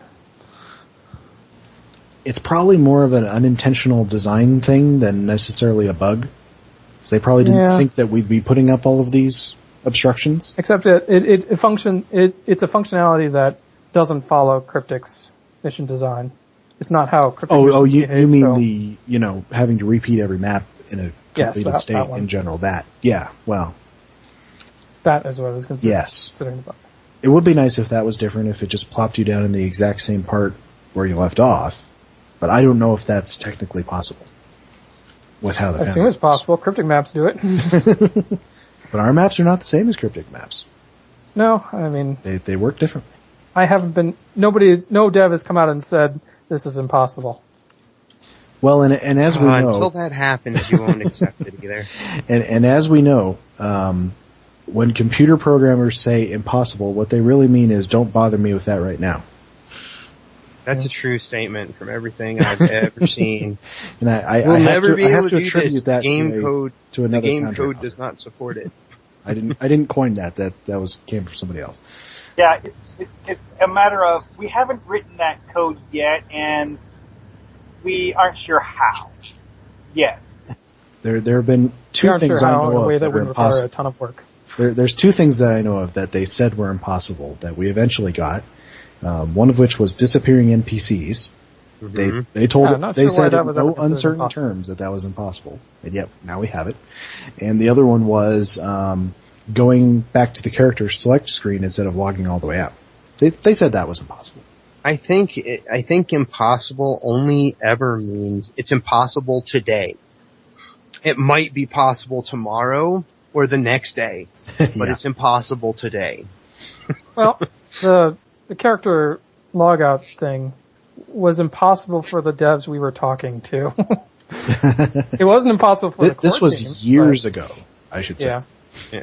It's probably more of an unintentional design thing than necessarily a bug. So they probably didn't think that we'd be putting up all of these obstructions. Except it's a functionality that doesn't follow Cryptic's mission design. It's not how Cryptic you mean the, having to repeat every map in a completed state in general. That is what I was considering. Yes. About. It would be nice if that was different, if it just plopped you down in the exact same part where you left off. But I don't know if that's technically possible. With how the I assume it's possible. Cryptic maps do it. But our maps are not the same as Cryptic maps. No, they work differently. No dev has come out and said this is impossible. Well, and as we know, until that happens, you won't accept it either. And as we know, when computer programmers say impossible, what they really mean is don't bother me with that right now. That's a true statement from everything I've ever seen. And I we'll have never to, be I have able to to do attribute this. that Game to code. to another the game Foundry code author. does not support it. I didn't coin that. That came from somebody else. Yeah, it's a matter of we haven't written that code yet, and we aren't sure how yet. There have been two things I know of that were impossible. A ton of work. There's two things that I know of that they said were impossible that we eventually got. One of which was disappearing NPCs. Mm-hmm. They told they said in no uncertain impossible. terms that was impossible, and yet now we have it. And the other one was going back to the character select screen instead of logging all the way out. They said that was impossible. I think impossible only ever means it's impossible today. It might be possible tomorrow or the next day, but it's impossible today. Well, the character logout thing was impossible for the devs we were talking to. It wasn't impossible for the core This was team, years ago, I should say. Yeah.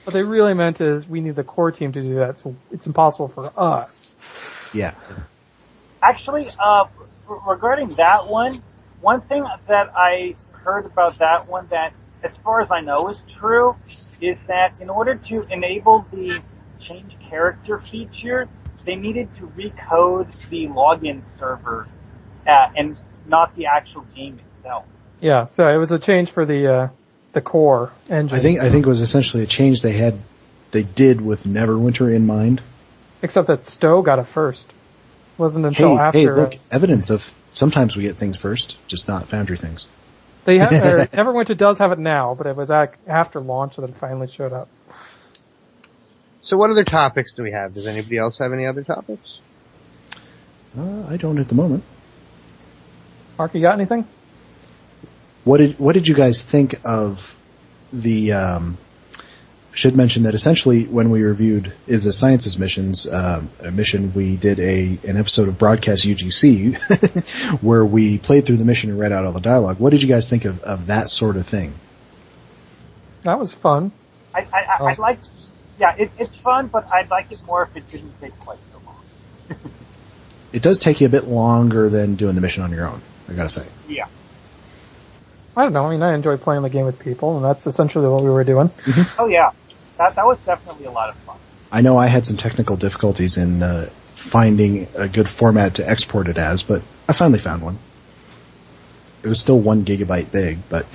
What they really meant is we need the core team to do that, so it's impossible for us. Yeah. Actually, regarding that one thing that I heard about that one that, as far as I know, is true, is that in order to enable the change character feature, they needed to recode the login server, and not the actual game itself. Yeah, so it was a change for the core engine. I think it was essentially a change they did with Neverwinter in mind. Except that Stowe got it first. It wasn't until after. Hey, look, evidence of sometimes we get things first, just not Foundry things. They have, Neverwinter does have it now, but it was after launch that it finally showed up. So what other topics do we have? Does anybody else have any other topics? I don't at the moment. Mark, you got anything? What did you guys think of the? Should mention that essentially when we reviewed Is the Sciences missions mission, we did an episode of Broadcast UGC where we played through the mission and read out all the dialogue. What did you guys think of that sort of thing? That was fun. I'd like, yeah, it's fun, but I'd like it more if it didn't take quite so long. It does take you a bit longer than doing the mission on your own, I gotta say. Yeah. I don't know. I mean, I enjoy playing the game with people, and that's essentially what we were doing. Oh yeah, that was definitely a lot of fun. I know I had some technical difficulties in finding a good format to export it as, but I finally found one. It was still 1 gigabyte big, but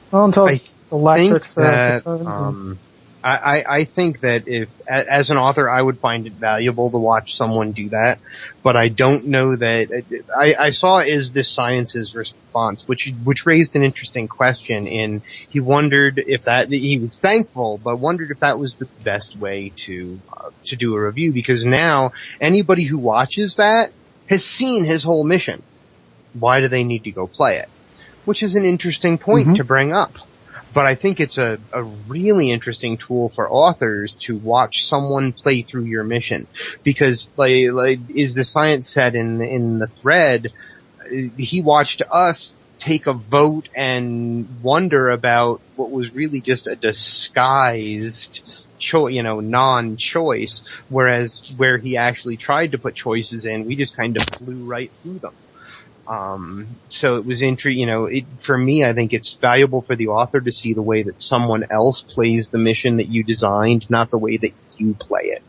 Well, until electrics. I think that if, as an author, I would find it valuable to watch someone do that, but I don't know that, I saw Is This Science's response, which raised an interesting question, and he wondered if he was thankful, but wondered if that was the best way to do a review, because now anybody who watches that has seen his whole mission. Why do they need to go play it? Which is an interesting point to bring up. But I think it's a really interesting tool for authors to watch someone play through your mission. Because, like Is the Science said in the thread, he watched us take a vote and wonder about what was really just a disguised non-choice, whereas where he actually tried to put choices in, we just kind of flew right through them. So it was for me, I think it's valuable for the author to see the way that someone else plays the mission that you designed, not the way that you play it.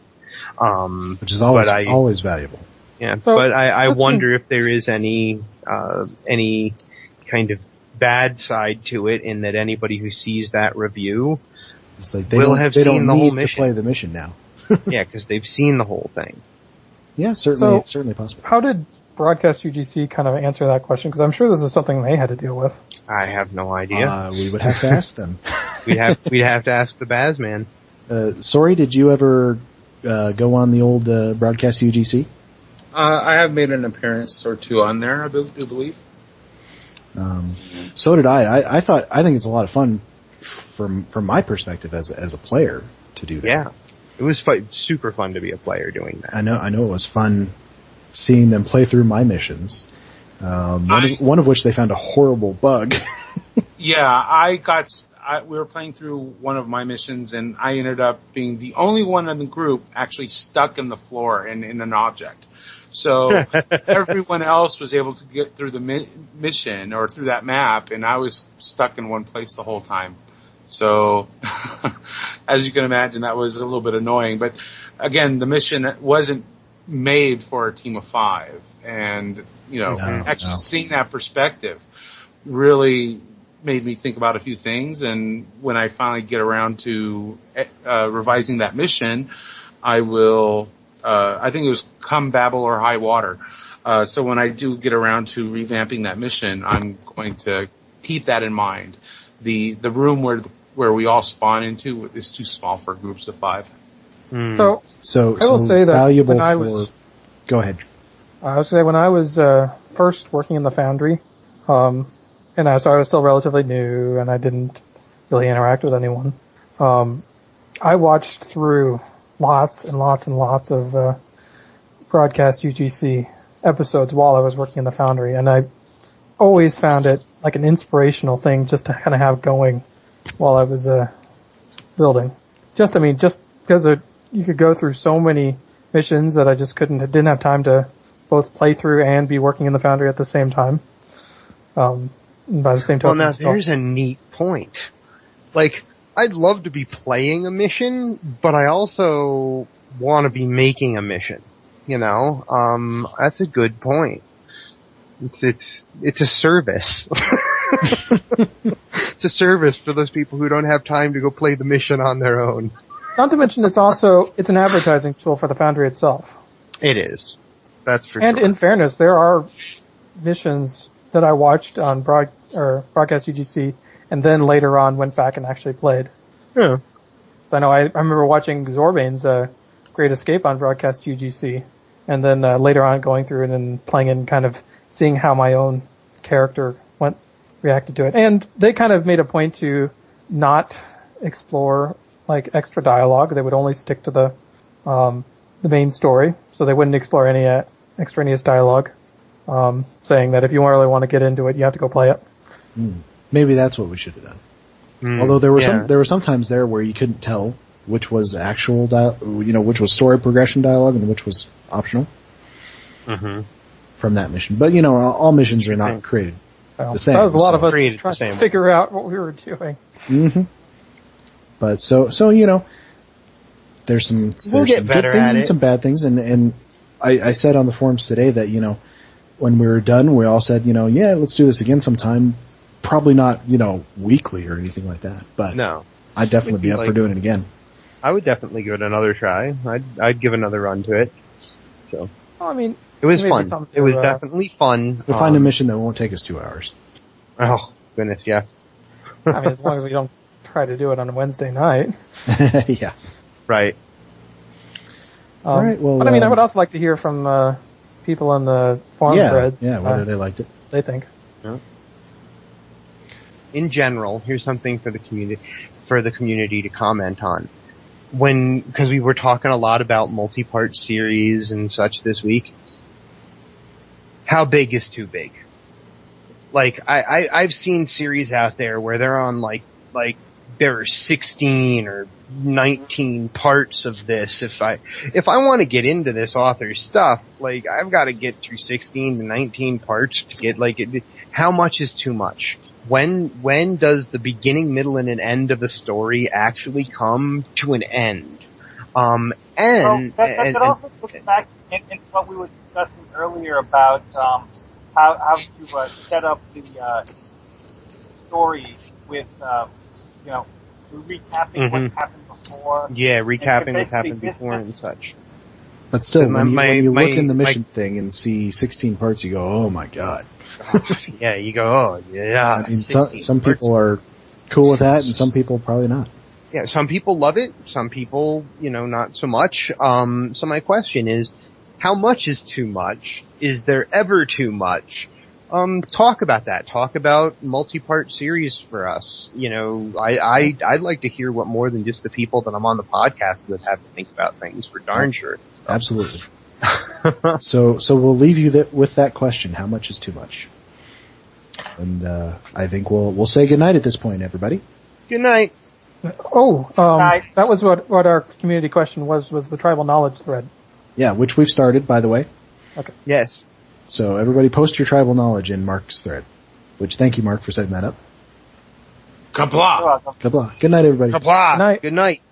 Which is always valuable. Yeah, so, but I wonder if there is any kind of bad side to it, in that anybody who sees that review it's like will have seen the whole mission. To play the mission now. Yeah, because they've seen the whole thing. Yeah, certainly possible. How did Broadcast UGC kind of answer that question? Because I'm sure this is something they had to deal with. I have no idea. We would have to ask them. We'd have to ask the Baz man. Sorry, did you ever go on the old Broadcast UGC? I have made an appearance or two on there, I do believe. So did I. I think it's a lot of fun from my perspective as a player to do that. Yeah, it was super fun to be a player doing that. I know it was fun seeing them play through my missions. One of which they found a horrible bug. Yeah, we were playing through one of my missions, and I ended up being the only one in the group actually stuck in the floor in an object. So everyone else was able to get through the mission or through that map, and I was stuck in one place the whole time. So, as you can imagine, that was a little bit annoying. But again, the mission wasn't made for a team of 5, and seeing that perspective really made me think about a few things. And when I finally get around to revising that mission, I will. I think it was Come Babel or High Water. So when I do get around to revamping that mission, I'm going to keep that in mind. The room where we all spawn into is too small for groups of 5. So I will say that valuable when I for. was, Go ahead. I would say when I was first working in the Foundry, so I was still relatively new and I didn't really interact with anyone. I watched through lots and lots and lots of broadcast UGC episodes while I was working in the Foundry, and I always found it like an inspirational thing just to kind of have going while I was building. Just because you could go through so many missions that I just didn't have time to both play through and be working in the Foundry at the same time. By the same token, well, now there's a neat point. Like, I'd love to be playing a mission, but I also want to be making a mission. That's a good point. It's a service. It's a service for those people who don't have time to go play the mission on their own. Not to mention it's an advertising tool for the Foundry itself. It is. That's for sure. And in fairness, there are missions that I watched on Broadcast UGC and then later on went back and actually played. Yeah. So I remember watching Zorbane's Great Escape on Broadcast UGC and then later on going through it and playing it and kind of seeing how my own character reacted to it. And they kind of made a point to not explore like extra dialogue. They would only stick to the main story, so they wouldn't explore any extraneous dialogue. Saying that if you really want to get into it, you have to go play it. Maybe that's what we should have done. Although there were some times there where you couldn't tell which was actual which was story progression dialogue and which was optional from that mission. But all missions are not created the same. That was a lot of us trying to figure out what we were doing. But so there's some we'll good things and some bad things, and I said on the forums today that when we were done, we all said let's do this again sometime. Probably not weekly or anything like that, but no, I'd definitely be up for doing it again. I would definitely give it another try. I'd give another run to it. So it was fun. It was definitely fun. We'll find a mission that won't take us 2 hours. Oh goodness, yeah. As long as we don't try to do it on a Wednesday night. Yeah. Right. All right. Well, but I would also like to hear from people on the forum thread. Yeah, whether they liked it. They think. Yeah. In general, here's something for the community to comment on. Because we were talking a lot about multi-part series and such this week. How big is too big? Like, I've seen series out there where they're on like there are 16 or 19 parts of this. If I want to get into this author's stuff, like, I've got to get through 16 to 19 parts to get how much is too much? When does the beginning, middle, and an end of a story actually come to an end? That also goes back in what we were discussing earlier about how to set up the story with recapping what happened before. Yeah, recapping what happened before and such. But still, when you look in the mission thing and see 16 parts, you go, oh my god. Yeah, you go, oh yeah. Some people are cool with that, and some people probably not. Yeah, some people love it, some people, not so much. So my question is, how much is too much? Is there ever too much? Talk about that. Talk about multi-part series for us. I'd like to hear what more than just the people that I'm on the podcast with have to think about things, for darn sure. Absolutely. So we'll leave you with that question. How much is too much? And I think we'll say goodnight at this point, everybody. Good night. Oh, Nice. that was what our community question was the tribal knowledge thread. Yeah, which we've started, by the way. Okay. Yes. So everybody post your tribal knowledge in Mark's thread. Which, thank you, Mark, for setting that up. Qapla! You're welcome. Qapla. Good night, everybody. Qapla! Good night. Good night.